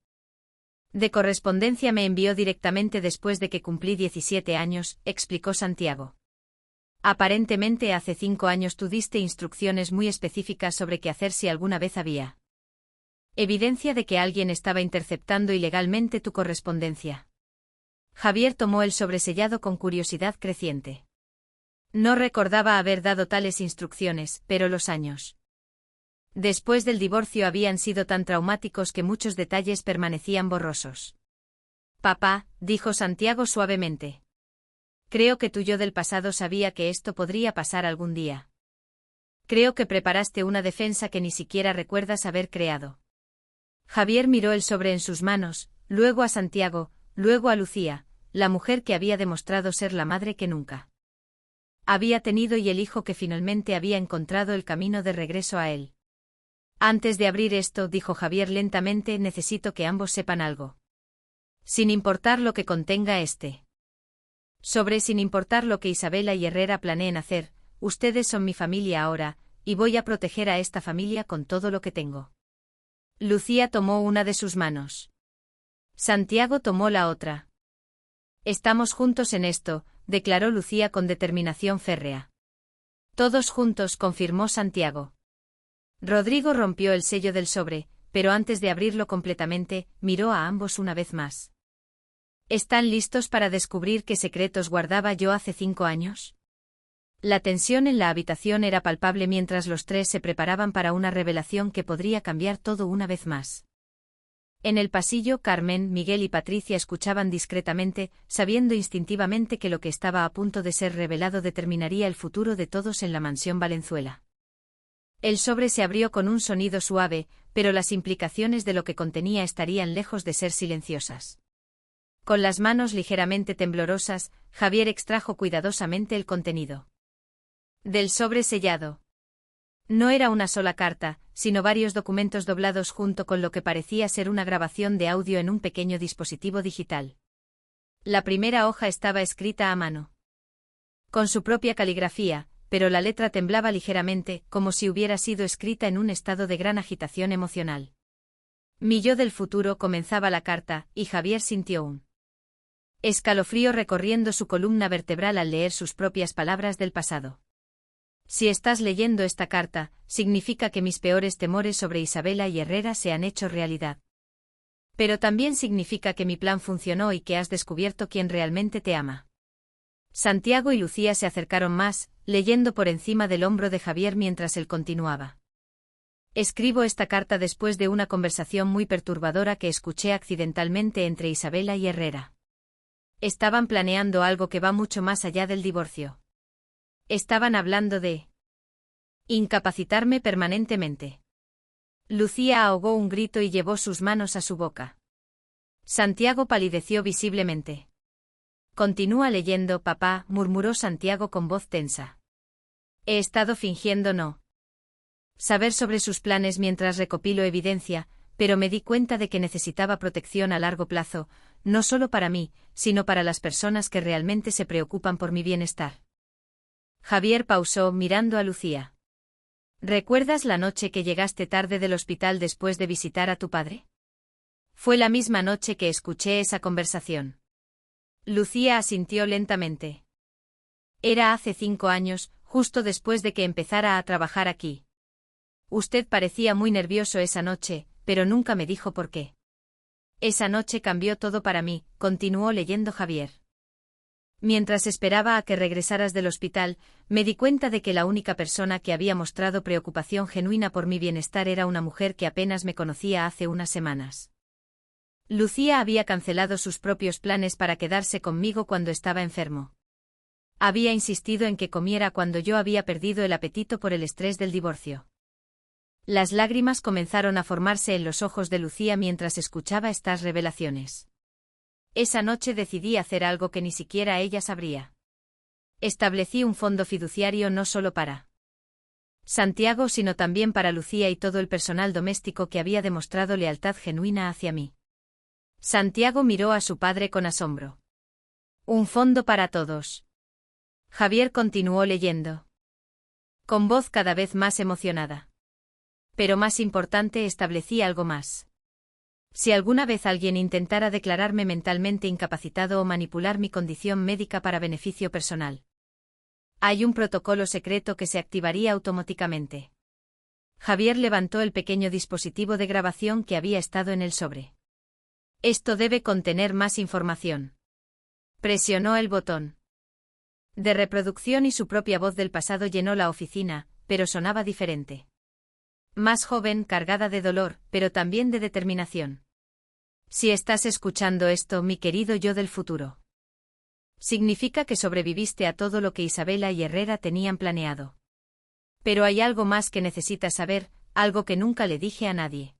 de correspondencia me envió directamente después de que cumplí 17 años, explicó Santiago. Aparentemente hace 5 años tú diste instrucciones muy específicas sobre qué hacer si alguna vez había evidencia de que alguien estaba interceptando ilegalmente tu correspondencia. Javier tomó el sobresellado con curiosidad creciente. No recordaba haber dado tales instrucciones, pero los años después del divorcio habían sido tan traumáticos que muchos detalles permanecían borrosos. Papá, dijo Santiago suavemente. Creo que tu yo del pasado sabía que esto podría pasar algún día. Creo que preparaste una defensa que ni siquiera recuerdas haber creado. Javier miró el sobre en sus manos, luego a Santiago, luego a Lucía, la mujer que había demostrado ser la madre que nunca había tenido y el hijo que finalmente había encontrado el camino de regreso a él. Antes de abrir esto, dijo Javier lentamente, necesito que ambos sepan algo. Sin importar lo que contenga sin importar lo que Isabela y Herrera planeen hacer, ustedes son mi familia ahora, y voy a proteger a esta familia con todo lo que tengo. Lucía tomó una de sus manos. Santiago tomó la otra. Estamos juntos en esto, declaró Lucía con determinación férrea. Todos juntos, confirmó Santiago. Rodrigo rompió el sello del sobre, pero antes de abrirlo completamente, miró a ambos una vez más. ¿Están listos para descubrir qué secretos guardaba yo hace 5 años? La tensión en la habitación era palpable mientras los tres se preparaban para una revelación que podría cambiar todo una vez más. En el pasillo, Carmen, Miguel y Patricia escuchaban discretamente, sabiendo instintivamente que lo que estaba a punto de ser revelado determinaría el futuro de todos en la mansión Valenzuela. El sobre se abrió con un sonido suave, pero las implicaciones de lo que contenía estarían lejos de ser silenciosas. Con las manos ligeramente temblorosas, Javier extrajo cuidadosamente el contenido del sobre sellado. No era una sola carta, sino varios documentos doblados junto con lo que parecía ser una grabación de audio en un pequeño dispositivo digital. La primera hoja estaba escrita a mano. Con su propia caligrafía, pero la letra temblaba ligeramente, como si hubiera sido escrita en un estado de gran agitación emocional. Mi yo del futuro comenzaba la carta, y Javier sintió un escalofrío recorriendo su columna vertebral al leer sus propias palabras del pasado. Si estás leyendo esta carta, significa que mis peores temores sobre Isabela y Herrera se han hecho realidad. Pero también significa que mi plan funcionó y que has descubierto quién realmente te ama. Santiago y Lucía se acercaron más, leyendo por encima del hombro de Javier mientras él continuaba. Escribo esta carta después de una conversación muy perturbadora que escuché accidentalmente entre Isabela y Herrera. Estaban planeando algo que va mucho más allá del divorcio. Estaban hablando de incapacitarme permanentemente. Lucía ahogó un grito y llevó sus manos a su boca. Santiago palideció visiblemente. Continúa leyendo, papá, murmuró Santiago con voz tensa. He estado fingiendo no saber sobre sus planes mientras recopilo evidencia, pero me di cuenta de que necesitaba protección a largo plazo, no solo para mí, sino para las personas que realmente se preocupan por mi bienestar. Javier pausó, mirando a Lucía. ¿Recuerdas la noche que llegaste tarde del hospital después de visitar a tu padre? Fue la misma noche que escuché esa conversación. Lucía asintió lentamente. Era hace 5 años, justo después de que empezara a trabajar aquí. Usted parecía muy nervioso esa noche, pero nunca me dijo por qué. Esa noche cambió todo para mí, continuó leyendo Javier. Mientras esperaba a que regresaras del hospital, me di cuenta de que la única persona que había mostrado preocupación genuina por mi bienestar era una mujer que apenas me conocía hace unas semanas. Lucía había cancelado sus propios planes para quedarse conmigo cuando estaba enfermo. Había insistido en que comiera cuando yo había perdido el apetito por el estrés del divorcio. Las lágrimas comenzaron a formarse en los ojos de Lucía mientras escuchaba estas revelaciones. Esa noche decidí hacer algo que ni siquiera ella sabría. Establecí un fondo fiduciario no solo para Santiago sino también para Lucía y todo el personal doméstico que había demostrado lealtad genuina hacia mí. Santiago miró a su padre con asombro. Un fondo para todos. Javier continuó leyendo. Con voz cada vez más emocionada. Pero más importante, establecí algo más. Si alguna vez alguien intentara declararme mentalmente incapacitado o manipular mi condición médica para beneficio personal, hay un protocolo secreto que se activaría automáticamente. Javier levantó el pequeño dispositivo de grabación que había estado en el sobre. Esto debe contener más información. Presionó el botón de reproducción y su propia voz del pasado llenó la oficina, pero sonaba diferente. Más joven, cargada de dolor, pero también de determinación. Si estás escuchando esto, mi querido yo del futuro. Significa que sobreviviste a todo lo que Isabela y Herrera tenían planeado. Pero hay algo más que necesitas saber, algo que nunca le dije a nadie.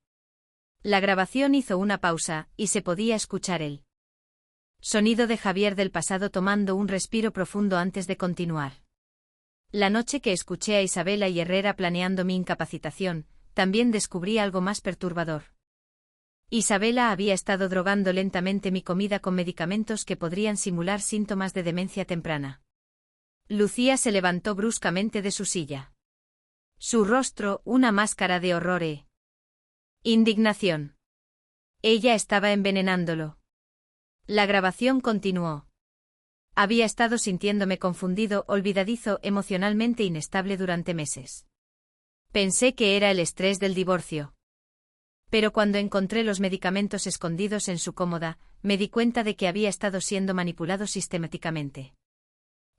La grabación hizo una pausa, y se podía escuchar el sonido de Javier del pasado tomando un respiro profundo antes de continuar. La noche que escuché a Isabela y Herrera planeando mi incapacitación, también descubrí algo más perturbador. Isabela había estado drogando lentamente mi comida con medicamentos que podrían simular síntomas de demencia temprana. Lucía se levantó bruscamente de su silla. Su rostro, una máscara de horror e indignación. Ella estaba envenenándolo. La grabación continuó. Había estado sintiéndome confundido, olvidadizo, emocionalmente inestable durante meses. Pensé que era el estrés del divorcio. Pero cuando encontré los medicamentos escondidos en su cómoda, me di cuenta de que había estado siendo manipulado sistemáticamente.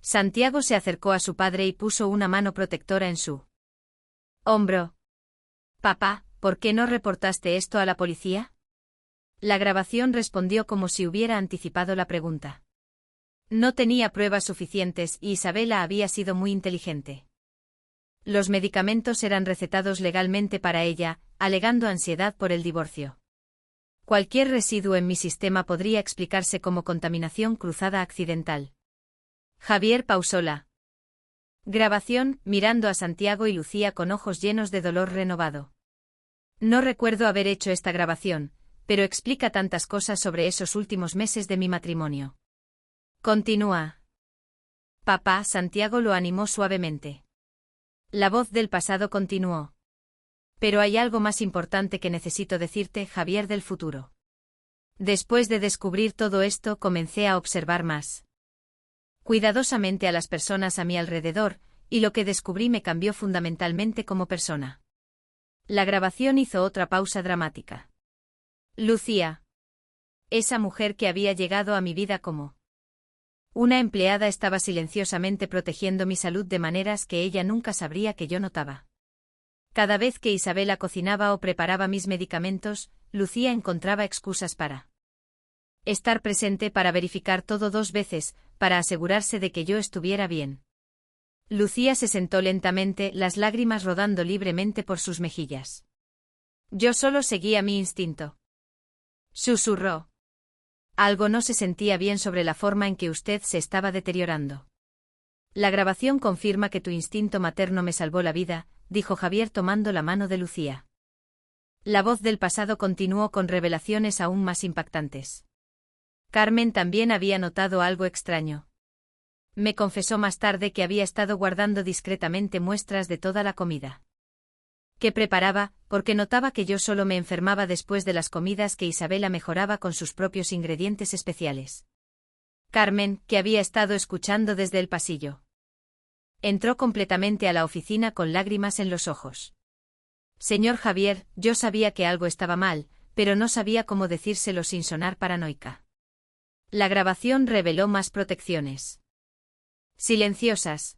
Santiago se acercó a su padre y puso una mano protectora en su hombro. Papá, ¿por qué no reportaste esto a la policía? La grabación respondió como si hubiera anticipado la pregunta. No tenía pruebas suficientes y Isabela había sido muy inteligente. Los medicamentos eran recetados legalmente para ella, alegando ansiedad por el divorcio. Cualquier residuo en mi sistema podría explicarse como contaminación cruzada accidental. Javier pausó la Grabación, mirando a Santiago y Lucía con ojos llenos de dolor renovado. No recuerdo haber hecho esta grabación, pero explica tantas cosas sobre esos últimos meses de mi matrimonio. Continúa. Papá, Santiago lo animó suavemente. La voz del pasado continuó. Pero hay algo más importante que necesito decirte, Javier del futuro. Después de descubrir todo esto, comencé a observar más cuidadosamente a las personas a mi alrededor, y lo que descubrí me cambió fundamentalmente como persona. La grabación hizo otra pausa dramática. Lucía. Esa mujer que había llegado a mi vida como una empleada estaba silenciosamente protegiendo mi salud de maneras que ella nunca sabría que yo notaba. Cada vez que Isabela cocinaba o preparaba mis medicamentos, Lucía encontraba excusas para estar presente, para verificar todo 2 veces, para asegurarse de que yo estuviera bien. Lucía se sentó lentamente, las lágrimas rodando libremente por sus mejillas. Yo solo seguía mi instinto. Susurró. Algo no se sentía bien sobre la forma en que usted se estaba deteriorando. La grabación confirma que tu instinto materno me salvó la vida, dijo Javier tomando la mano de Lucía. La voz del pasado continuó con revelaciones aún más impactantes. Carmen también había notado algo extraño. Me confesó más tarde que había estado guardando discretamente muestras de toda la comida que preparaba, porque notaba que yo solo me enfermaba después de las comidas que Isabela mejoraba con sus propios ingredientes especiales. Carmen, que había estado escuchando desde el pasillo, entró completamente a la oficina con lágrimas en los ojos. Señor Javier, yo sabía que algo estaba mal, pero no sabía cómo decírselo sin sonar paranoica. La grabación reveló más protecciones silenciosas.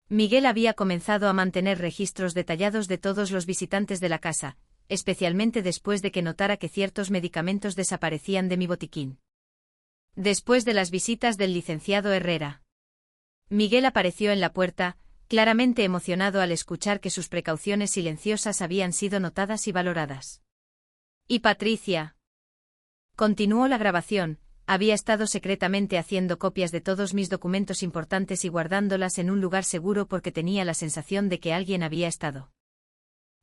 Miguel había comenzado a mantener registros detallados de todos los visitantes de la casa, especialmente después de que notara que ciertos medicamentos desaparecían de mi botiquín. Después de las visitas del licenciado Herrera, Miguel apareció en la puerta, claramente emocionado al escuchar que sus precauciones silenciosas habían sido notadas y valoradas. Y Patricia. Continuó la grabación. Había estado secretamente haciendo copias de todos mis documentos importantes y guardándolas en un lugar seguro porque tenía la sensación de que alguien había estado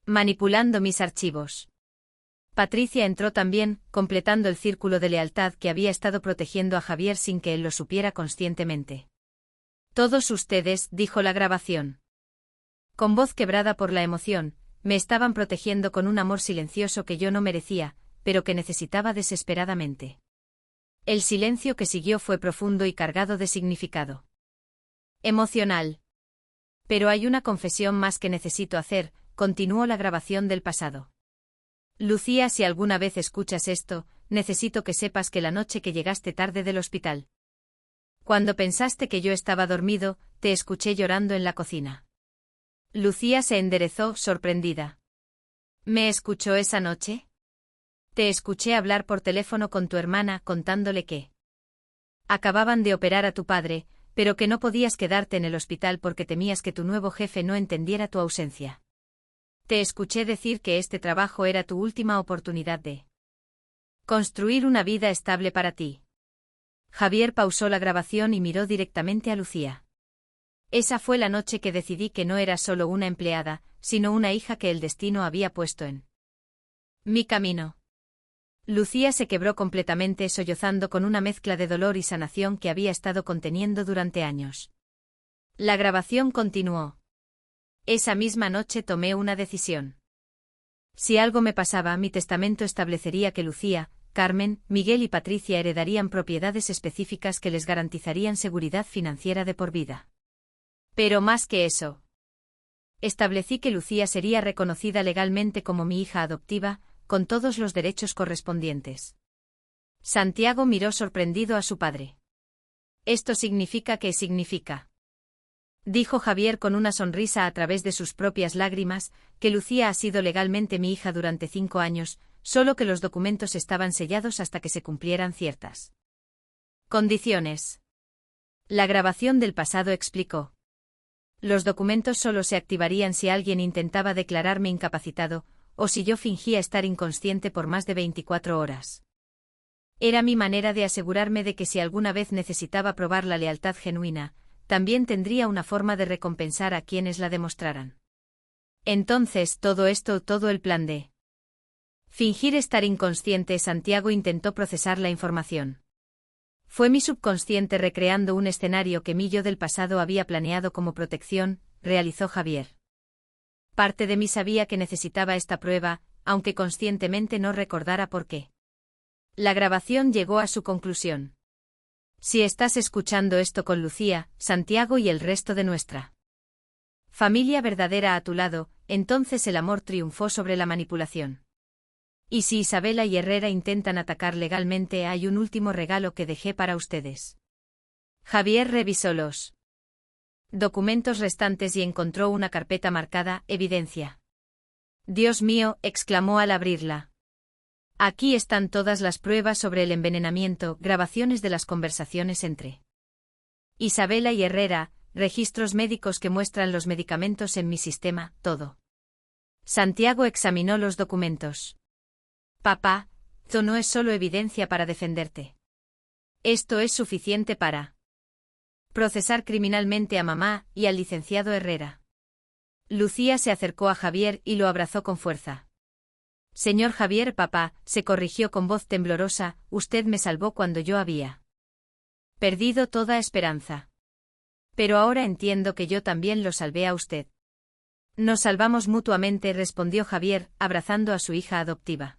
manipulando mis archivos. Patricia entró también, completando el círculo de lealtad que había estado protegiendo a Javier sin que él lo supiera conscientemente. Todos ustedes, dijo la grabación, con voz quebrada por la emoción, me estaban protegiendo con un amor silencioso que yo no merecía, pero que necesitaba desesperadamente. El silencio que siguió fue profundo y cargado de significado emocional. Pero hay una confesión más que necesito hacer, continuó la grabación del pasado. Lucía, si alguna vez escuchas esto, necesito que sepas que la noche que llegaste tarde del hospital, cuando pensaste que yo estaba dormido, te escuché llorando en la cocina. Lucía se enderezó, sorprendida. ¿Me escuchó esa noche? Te escuché hablar por teléfono con tu hermana contándole que acababan de operar a tu padre, pero que no podías quedarte en el hospital porque temías que tu nuevo jefe no entendiera tu ausencia. Te escuché decir que este trabajo era tu última oportunidad de construir una vida estable para ti. Javier pausó la grabación y miró directamente a Lucía. Esa fue la noche que decidí que no era solo una empleada, sino una hija que el destino había puesto en mi camino. Lucía se quebró completamente sollozando con una mezcla de dolor y sanación que había estado conteniendo durante años. La grabación continuó. Esa misma noche tomé una decisión. Si algo me pasaba, mi testamento establecería que Lucía, Carmen, Miguel y Patricia heredarían propiedades específicas que les garantizarían seguridad financiera de por vida. Pero más que eso, establecí que Lucía sería reconocida legalmente como mi hija adoptiva, con todos los derechos correspondientes. Santiago miró sorprendido a su padre. ¿Esto significa qué significa? Dijo Javier con una sonrisa a través de sus propias lágrimas, que Lucía ha sido legalmente mi hija durante 5 años, solo que los documentos estaban sellados hasta que se cumplieran ciertas condiciones. La grabación del pasado explicó. Los documentos solo se activarían si alguien intentaba declararme incapacitado, o si yo fingía estar inconsciente por más de 24 horas. Era mi manera de asegurarme de que si alguna vez necesitaba probar la lealtad genuina, también tendría una forma de recompensar a quienes la demostraran. Entonces, todo el plan de fingir estar inconsciente. Santiago intentó procesar la información. Fue mi subconsciente recreando un escenario que mi yo del pasado había planeado como protección, realizó Javier. Parte de mí sabía que necesitaba esta prueba, aunque conscientemente no recordara por qué. La grabación llegó a su conclusión. Si estás escuchando esto con Lucía, Santiago y el resto de nuestra familia verdadera a tu lado, entonces el amor triunfó sobre la manipulación. Y si Isabela y Herrera intentan atacar legalmente, hay un último regalo que dejé para ustedes. Javier revisó los documentos restantes y encontró una carpeta marcada «Evidencia». «Dios mío», exclamó al abrirla. Aquí están todas las pruebas sobre el envenenamiento, grabaciones de las conversaciones entre Isabela y Herrera, registros médicos que muestran los medicamentos en mi sistema, todo. Santiago examinó los documentos. Papá, esto no es solo evidencia para defenderte. Esto es suficiente para procesar criminalmente a mamá y al licenciado Herrera. Lucía se acercó a Javier y lo abrazó con fuerza. Señor Javier, papá, se corrigió con voz temblorosa, usted me salvó cuando yo había perdido toda esperanza. Pero ahora entiendo que yo también lo salvé a usted. Nos salvamos mutuamente, respondió Javier, abrazando a su hija adoptiva.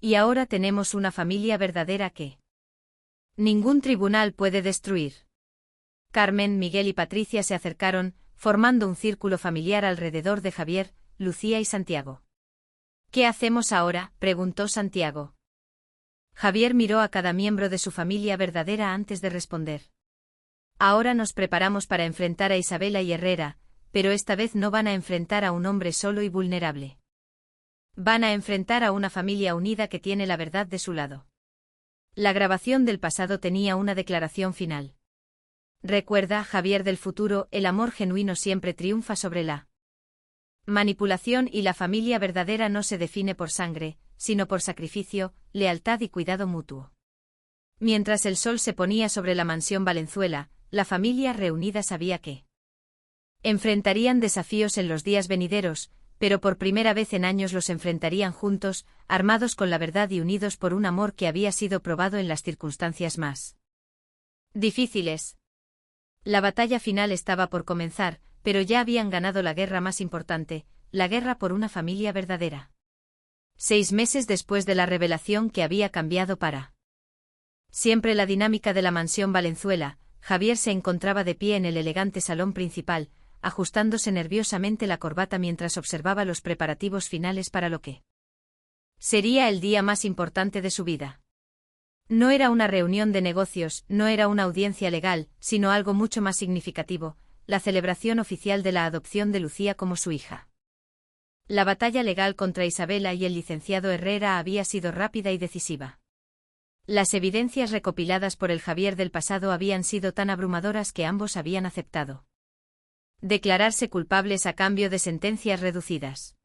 Y ahora tenemos una familia verdadera que ningún tribunal puede destruir. Carmen, Miguel y Patricia se acercaron, formando un círculo familiar alrededor de Javier, Lucía y Santiago. ¿Qué hacemos ahora?, preguntó Santiago. Javier miró a cada miembro de su familia verdadera antes de responder. Ahora nos preparamos para enfrentar a Isabela y Herrera, pero esta vez no van a enfrentar a un hombre solo y vulnerable. Van a enfrentar a una familia unida que tiene la verdad de su lado. La grabación del pasado tenía una declaración final. Recuerda, Javier del futuro, el amor genuino siempre triunfa sobre la manipulación y la familia verdadera no se define por sangre, sino por sacrificio, lealtad y cuidado mutuo. Mientras el sol se ponía sobre la mansión Valenzuela, la familia reunida sabía que enfrentarían desafíos en los días venideros, pero por primera vez en años los enfrentarían juntos, armados con la verdad y unidos por un amor que había sido probado en las circunstancias más difíciles. La batalla final estaba por comenzar, pero ya habían ganado la guerra más importante, la guerra por una familia verdadera. 6 meses después de la revelación que había cambiado para siempre la dinámica de la mansión Valenzuela, Javier se encontraba de pie en el elegante salón principal, ajustándose nerviosamente la corbata mientras observaba los preparativos finales para lo que sería el día más importante de su vida. No era una reunión de negocios, no era una audiencia legal, sino algo mucho más significativo, la celebración oficial de la adopción de Lucía como su hija. La batalla legal contra Isabela y el licenciado Herrera había sido rápida y decisiva. Las evidencias recopiladas por el Javier del pasado habían sido tan abrumadoras que ambos habían aceptado declararse culpables a cambio de sentencias reducidas.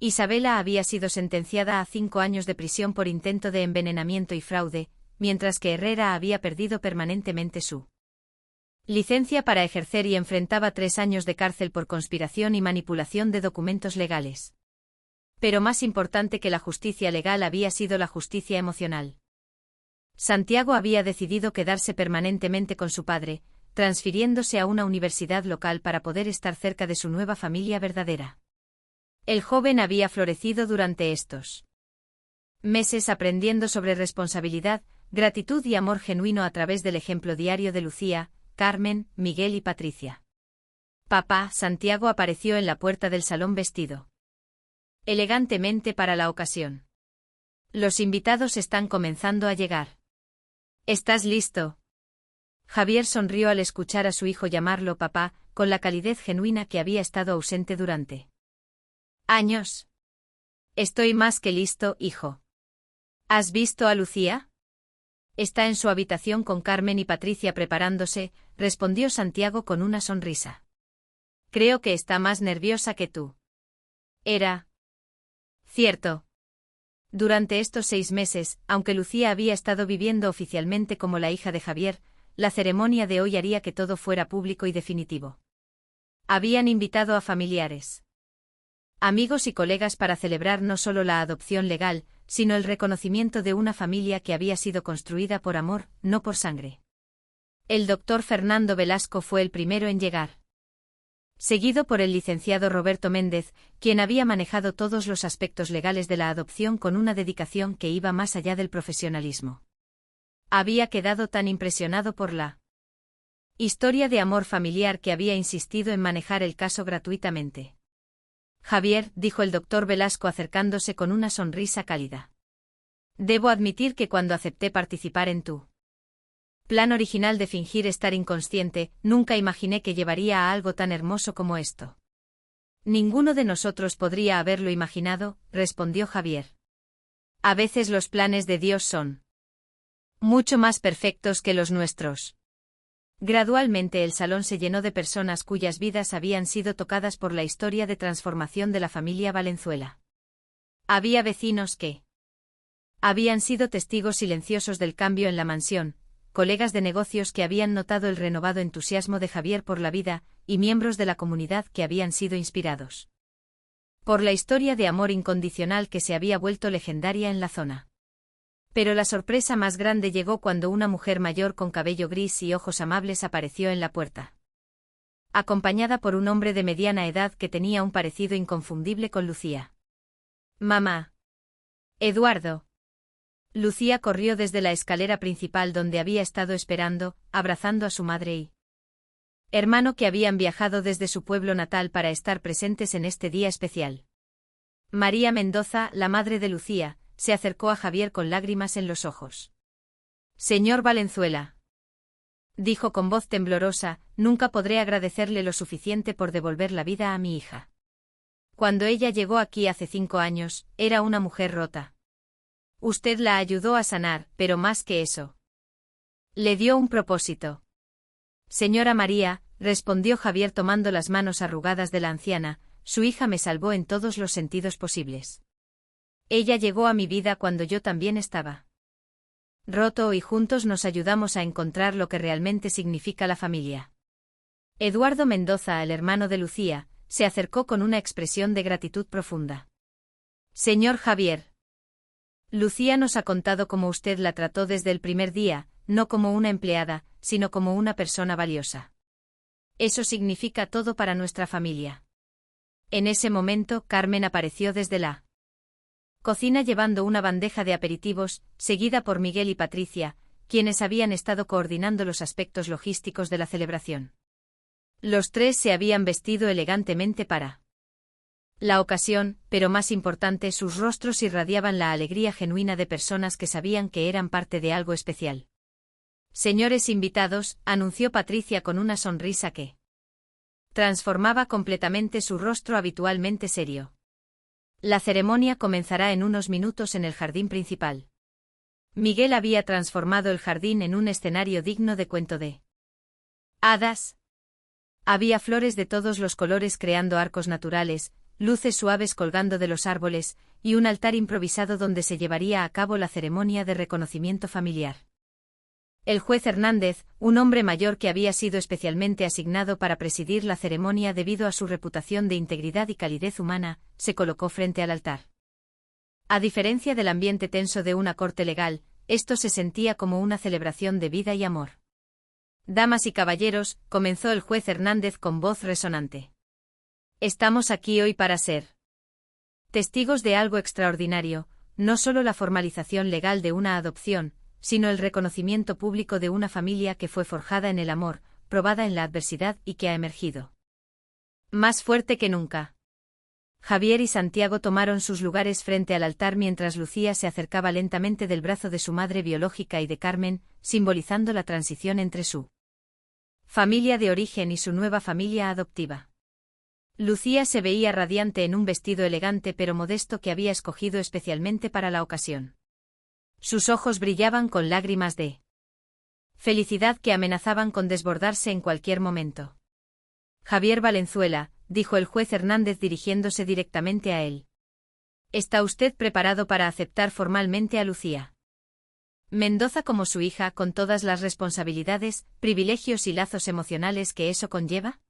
Isabela había sido sentenciada a 5 años de prisión por intento de envenenamiento y fraude, mientras que Herrera había perdido permanentemente su licencia para ejercer y enfrentaba 3 años de cárcel por conspiración y manipulación de documentos legales. Pero más importante que la justicia legal había sido la justicia emocional. Santiago había decidido quedarse permanentemente con su padre, transfiriéndose a una universidad local para poder estar cerca de su nueva familia verdadera. El joven había florecido durante estos meses aprendiendo sobre responsabilidad, gratitud y amor genuino a través del ejemplo diario de Lucía, Carmen, Miguel y Patricia. Papá, Santiago apareció en la puerta del salón vestido elegantemente para la ocasión. Los invitados están comenzando a llegar. ¿Estás listo? Javier sonrió al escuchar a su hijo llamarlo papá, con la calidez genuina que había estado ausente durante años. Estoy más que listo, hijo. ¿Has visto a Lucía? Está en su habitación con Carmen y Patricia preparándose, respondió Santiago con una sonrisa. Creo que está más nerviosa que tú. Era cierto. Durante estos 6 meses, aunque Lucía había estado viviendo oficialmente como la hija de Javier, la ceremonia de hoy haría que todo fuera público y definitivo. Habían invitado a familiares, amigos y colegas para celebrar no solo la adopción legal, sino el reconocimiento de una familia que había sido construida por amor, no por sangre. El doctor Fernando Velasco fue el primero en llegar, seguido por el licenciado Roberto Méndez, quien había manejado todos los aspectos legales de la adopción con una dedicación que iba más allá del profesionalismo. Había quedado tan impresionado por la historia de amor familiar que había insistido en manejar el caso gratuitamente. Javier, dijo el doctor Velasco acercándose con una sonrisa cálida. Debo admitir que cuando acepté participar en tu plan original de fingir estar inconsciente, nunca imaginé que llevaría a algo tan hermoso como esto. Ninguno de nosotros podría haberlo imaginado, respondió Javier. A veces los planes de Dios son mucho más perfectos que los nuestros. Gradualmente el salón se llenó de personas cuyas vidas habían sido tocadas por la historia de transformación de la familia Valenzuela. Había vecinos que habían sido testigos silenciosos del cambio en la mansión, colegas de negocios que habían notado el renovado entusiasmo de Javier por la vida, y miembros de la comunidad que habían sido inspirados por la historia de amor incondicional que se había vuelto legendaria en la zona. Pero la sorpresa más grande llegó cuando una mujer mayor con cabello gris y ojos amables apareció en la puerta, acompañada por un hombre de mediana edad que tenía un parecido inconfundible con Lucía. Mamá. Eduardo. Lucía corrió desde la escalera principal donde había estado esperando, abrazando a su madre y hermano que habían viajado desde su pueblo natal para estar presentes en este día especial. María Mendoza, la madre de Lucía, se acercó a Javier con lágrimas en los ojos. Señor Valenzuela, dijo con voz temblorosa, nunca podré agradecerle lo suficiente por devolver la vida a mi hija. Cuando ella llegó aquí hace 5 años, era una mujer rota. Usted la ayudó a sanar, pero más que eso, le dio un propósito. Señora María, respondió Javier tomando las manos arrugadas de la anciana, su hija me salvó en todos los sentidos posibles. Ella llegó a mi vida cuando yo también estaba roto y juntos nos ayudamos a encontrar lo que realmente significa la familia. Eduardo Mendoza, el hermano de Lucía, se acercó con una expresión de gratitud profunda. Señor Javier, Lucía nos ha contado cómo usted la trató desde el primer día, no como una empleada, sino como una persona valiosa. Eso significa todo para nuestra familia. En ese momento, Carmen apareció desde la cocina llevando una bandeja de aperitivos, seguida por Miguel y Patricia, quienes habían estado coordinando los aspectos logísticos de la celebración. Los tres se habían vestido elegantemente para la ocasión, pero más importante, sus rostros irradiaban la alegría genuina de personas que sabían que eran parte de algo especial. Señores invitados, anunció Patricia con una sonrisa que transformaba completamente su rostro habitualmente serio. La ceremonia comenzará en unos minutos en el jardín principal. Miguel había transformado el jardín en un escenario digno de cuento de hadas. Había flores de todos los colores creando arcos naturales, luces suaves colgando de los árboles, y un altar improvisado donde se llevaría a cabo la ceremonia de reconocimiento familiar. El juez Hernández, un hombre mayor que había sido especialmente asignado para presidir la ceremonia debido a su reputación de integridad y calidez humana, se colocó frente al altar. A diferencia del ambiente tenso de una corte legal, esto se sentía como una celebración de vida y amor. Damas y caballeros, comenzó el juez Hernández con voz resonante. Estamos aquí hoy para ser testigos de algo extraordinario, no solo la formalización legal de una adopción, sino el reconocimiento público de una familia que fue forjada en el amor, probada en la adversidad y que ha emergido más fuerte que nunca. Javier y Santiago tomaron sus lugares frente al altar mientras Lucía se acercaba lentamente del brazo de su madre biológica y de Carmen, simbolizando la transición entre su familia de origen y su nueva familia adoptiva. Lucía se veía radiante en un vestido elegante pero modesto que había escogido especialmente para la ocasión. Sus ojos brillaban con lágrimas de felicidad que amenazaban con desbordarse en cualquier momento. Javier Valenzuela, dijo el juez Hernández dirigiéndose directamente a él. ¿Está usted preparado para aceptar formalmente a Lucía? Mendoza como su hija con todas las responsabilidades, privilegios y lazos emocionales que eso conlleva?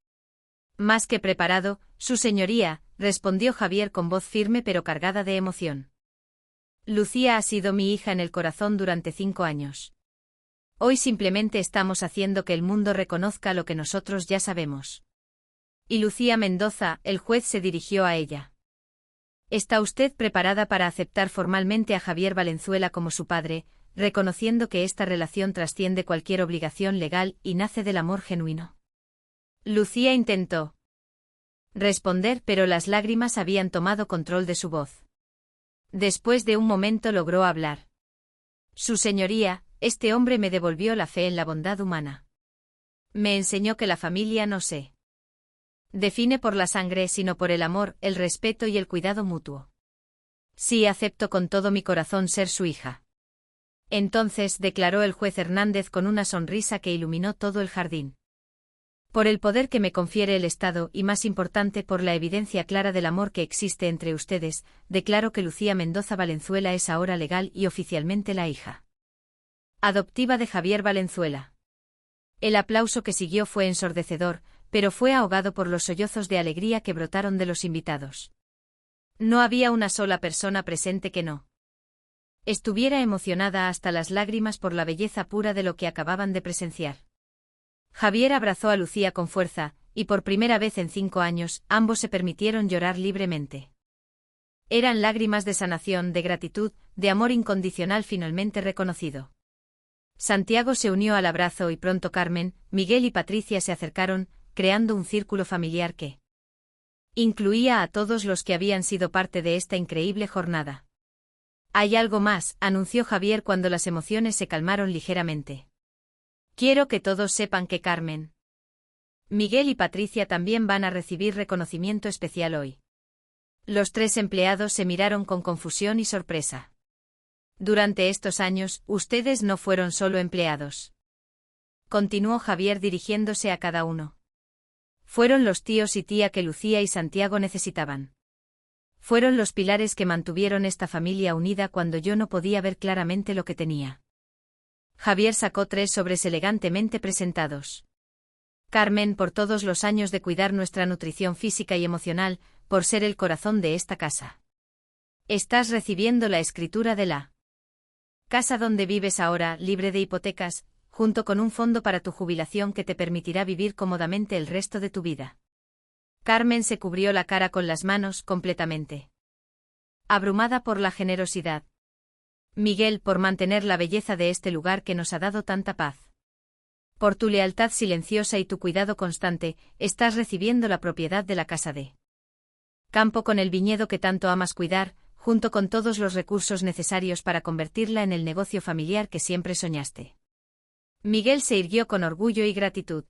Más que preparado, su señoría, respondió Javier con voz firme pero cargada de emoción. Lucía ha sido mi hija en el corazón durante 5 años. Hoy simplemente estamos haciendo que el mundo reconozca lo que nosotros ya sabemos. Y Lucía Mendoza, el juez se dirigió a ella. ¿Está usted preparada para aceptar formalmente a Javier Valenzuela como su padre, reconociendo que esta relación trasciende cualquier obligación legal y nace del amor genuino? Lucía intentó responder, pero las lágrimas habían tomado control de su voz. Después de un momento logró hablar. Su señoría, este hombre me devolvió la fe en la bondad humana. Me enseñó que la familia no se define por la sangre sino por el amor, el respeto y el cuidado mutuo. Sí, acepto con todo mi corazón ser su hija. Entonces, declaró el juez Hernández con una sonrisa que iluminó todo el jardín. Por el poder que me confiere el Estado y más importante por la evidencia clara del amor que existe entre ustedes, declaro que Lucía Mendoza Valenzuela es ahora legal y oficialmente la hija adoptiva de Javier Valenzuela. El aplauso que siguió fue ensordecedor, pero fue ahogado por los sollozos de alegría que brotaron de los invitados. No había una sola persona presente que no estuviera emocionada hasta las lágrimas por la belleza pura de lo que acababan de presenciar. Javier abrazó a Lucía con fuerza, y por primera vez en 5 años, ambos se permitieron llorar libremente. Eran lágrimas de sanación, de gratitud, de amor incondicional finalmente reconocido. Santiago se unió al abrazo y pronto Carmen, Miguel y Patricia se acercaron, creando un círculo familiar que incluía a todos los que habían sido parte de esta increíble jornada. Hay algo más, anunció Javier cuando las emociones se calmaron ligeramente. Quiero que todos sepan que Carmen, Miguel y Patricia también van a recibir reconocimiento especial hoy. Los 3 empleados se miraron con confusión y sorpresa. Durante estos años, ustedes no fueron solo empleados. Continuó Javier dirigiéndose a cada uno. Fueron los tíos y tía que Lucía y Santiago necesitaban. Fueron los pilares que mantuvieron esta familia unida cuando yo no podía ver claramente lo que tenía. Javier sacó 3 sobres elegantemente presentados. Carmen, por todos los años de cuidar nuestra nutrición física y emocional, por ser el corazón de esta casa. Estás recibiendo la escritura de la casa donde vives ahora, libre de hipotecas, junto con un fondo para tu jubilación que te permitirá vivir cómodamente el resto de tu vida. Carmen se cubrió la cara con las manos completamente abrumada por la generosidad. Miguel, por mantener la belleza de este lugar que nos ha dado tanta paz. Por tu lealtad silenciosa y tu cuidado constante, estás recibiendo la propiedad de la casa de campo con el viñedo que tanto amas cuidar, junto con todos los recursos necesarios para convertirla en el negocio familiar que siempre soñaste. Miguel se irguió con orgullo y gratitud,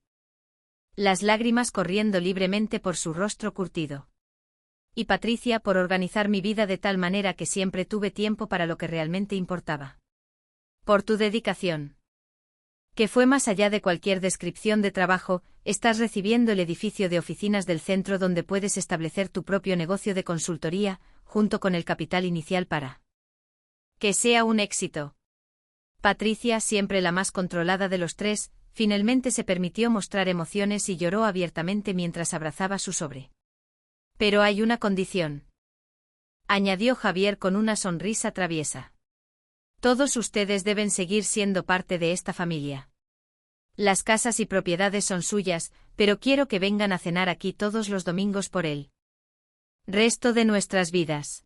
las lágrimas corriendo libremente por su rostro curtido. Y Patricia, por organizar mi vida de tal manera que siempre tuve tiempo para lo que realmente importaba. Por tu dedicación, que fue más allá de cualquier descripción de trabajo, estás recibiendo el edificio de oficinas del centro donde puedes establecer tu propio negocio de consultoría, junto con el capital inicial para que sea un éxito. Patricia, siempre la más controlada de los 3, finalmente se permitió mostrar emociones y lloró abiertamente mientras abrazaba su sobre. Pero hay una condición, añadió Javier con una sonrisa traviesa. Todos ustedes deben seguir siendo parte de esta familia. Las casas y propiedades son suyas, pero quiero que vengan a cenar aquí todos los domingos por el resto de nuestras vidas.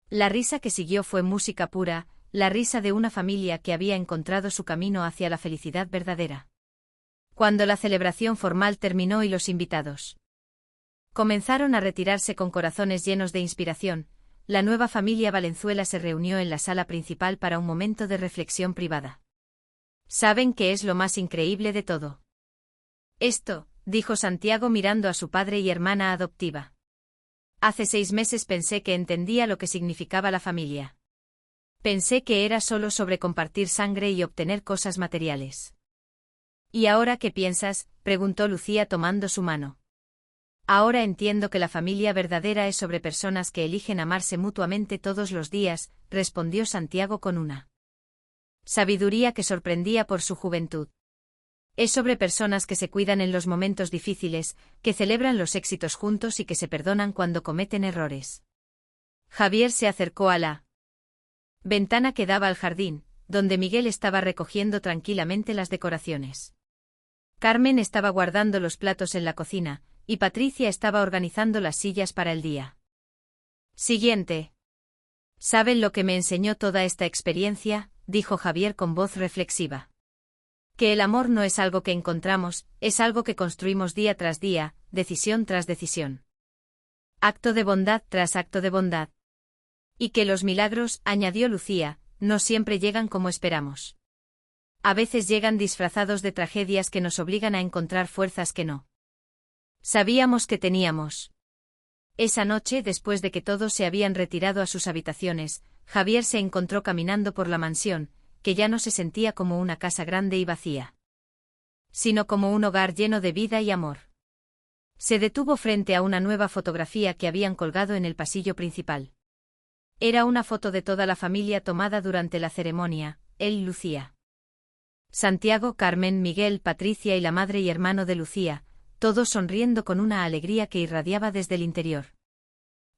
La risa que siguió fue música pura, la risa de una familia que había encontrado su camino hacia la felicidad verdadera. Cuando la celebración formal terminó y los invitados comenzaron a retirarse con corazones llenos de inspiración, la nueva familia Valenzuela se reunió en la sala principal para un momento de reflexión privada. ¿Saben qué es lo más increíble de todo? Esto, dijo Santiago mirando a su padre y hermana adoptiva. Hace 6 meses pensé que entendía lo que significaba la familia. Pensé que era solo sobre compartir sangre y obtener cosas materiales. ¿Y ahora qué piensas?, preguntó Lucía tomando su mano. Ahora entiendo que la familia verdadera es sobre personas que eligen amarse mutuamente todos los días, respondió Santiago con una Sabiduría que sorprendía por su juventud. Es sobre personas que se cuidan en los momentos difíciles, que celebran los éxitos juntos y que se perdonan cuando cometen errores. Javier se acercó a la ventana que daba al jardín, donde Miguel estaba recogiendo tranquilamente las decoraciones. Carmen estaba guardando los platos en la cocina, y Patricia estaba organizando las sillas para el día siguiente. ¿Saben lo que me enseñó toda esta experiencia?, dijo Javier con voz reflexiva. Que el amor no es algo que encontramos, es algo que construimos día tras día, decisión tras decisión. Acto de bondad tras acto de bondad. Y que los milagros, añadió Lucía, no siempre llegan como esperamos. A veces llegan disfrazados de tragedias que nos obligan a encontrar fuerzas que no sabíamos que teníamos. Esa noche, después de que todos se habían retirado a sus habitaciones, Javier se encontró caminando por la mansión, que ya no se sentía como una casa grande y vacía, sino como un hogar lleno de vida y amor. Se detuvo frente a una nueva fotografía que habían colgado en el pasillo principal. Era una foto de toda la familia tomada durante la ceremonia, él y Lucía. Santiago, Carmen, Miguel, Patricia y la madre y hermano de Lucía, todos sonriendo con una alegría que irradiaba desde el interior.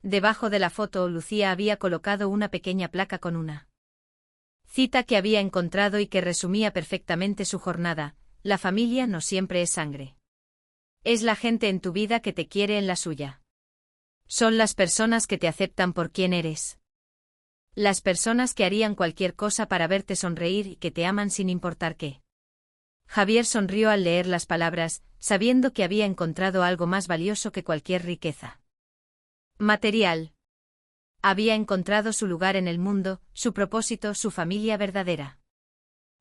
Debajo de la foto, Lucía había colocado una pequeña placa con una cita que había encontrado y que resumía perfectamente su jornada: la familia no siempre es sangre. Es la gente en tu vida que te quiere en la suya. Son las personas que te aceptan por quien eres. Las personas que harían cualquier cosa para verte sonreír y que te aman sin importar qué. Javier sonrió al leer las palabras, sabiendo que había encontrado algo más valioso que cualquier riqueza material. Había encontrado su lugar en el mundo, su propósito, su familia verdadera.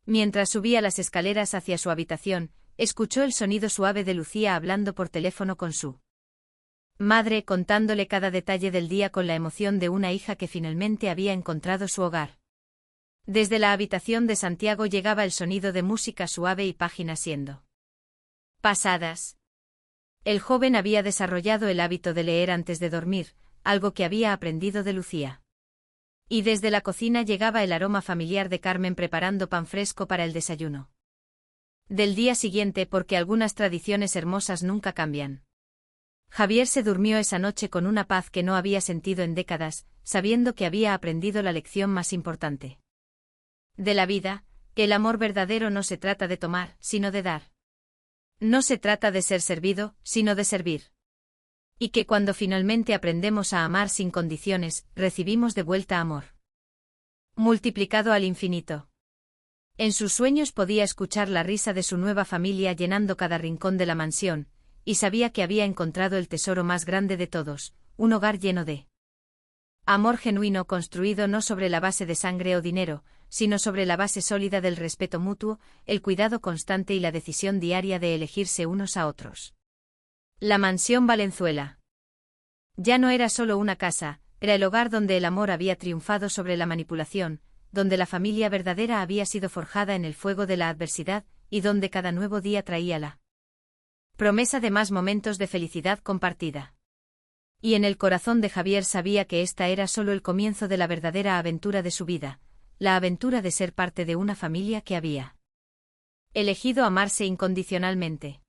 Mientras subía las escaleras hacia su habitación, escuchó el sonido suave de Lucía hablando por teléfono con su madre, contándole cada detalle del día con la emoción de una hija que finalmente había encontrado su hogar. Desde la habitación de Santiago llegaba el sonido de música suave y páginas siendo pasadas. El joven había desarrollado el hábito de leer antes de dormir, algo que había aprendido de Lucía. Y desde la cocina llegaba el aroma familiar de Carmen preparando pan fresco para el desayuno del día siguiente, porque algunas tradiciones hermosas nunca cambian. Javier se durmió esa noche con una paz que no había sentido en décadas, sabiendo que había aprendido la lección más importante de la vida: que el amor verdadero no se trata de tomar, sino de dar. No se trata de ser servido, sino de servir. Y que cuando finalmente aprendemos a amar sin condiciones, recibimos de vuelta amor multiplicado al infinito. En sus sueños podía escuchar la risa de su nueva familia llenando cada rincón de la mansión, y sabía que había encontrado el tesoro más grande de todos, un hogar lleno de amor genuino, construido no sobre la base de sangre o dinero, sino sobre la base sólida del respeto mutuo, el cuidado constante y la decisión diaria de elegirse unos a otros. La mansión Valenzuela ya no era solo una casa, era el hogar donde el amor había triunfado sobre la manipulación, donde la familia verdadera había sido forjada en el fuego de la adversidad, y donde cada nuevo día traía la promesa de más momentos de felicidad compartida. Y en el corazón de Javier sabía que esta era solo el comienzo de la verdadera aventura de su vida, la aventura de ser parte de una familia que había elegido amarse incondicionalmente.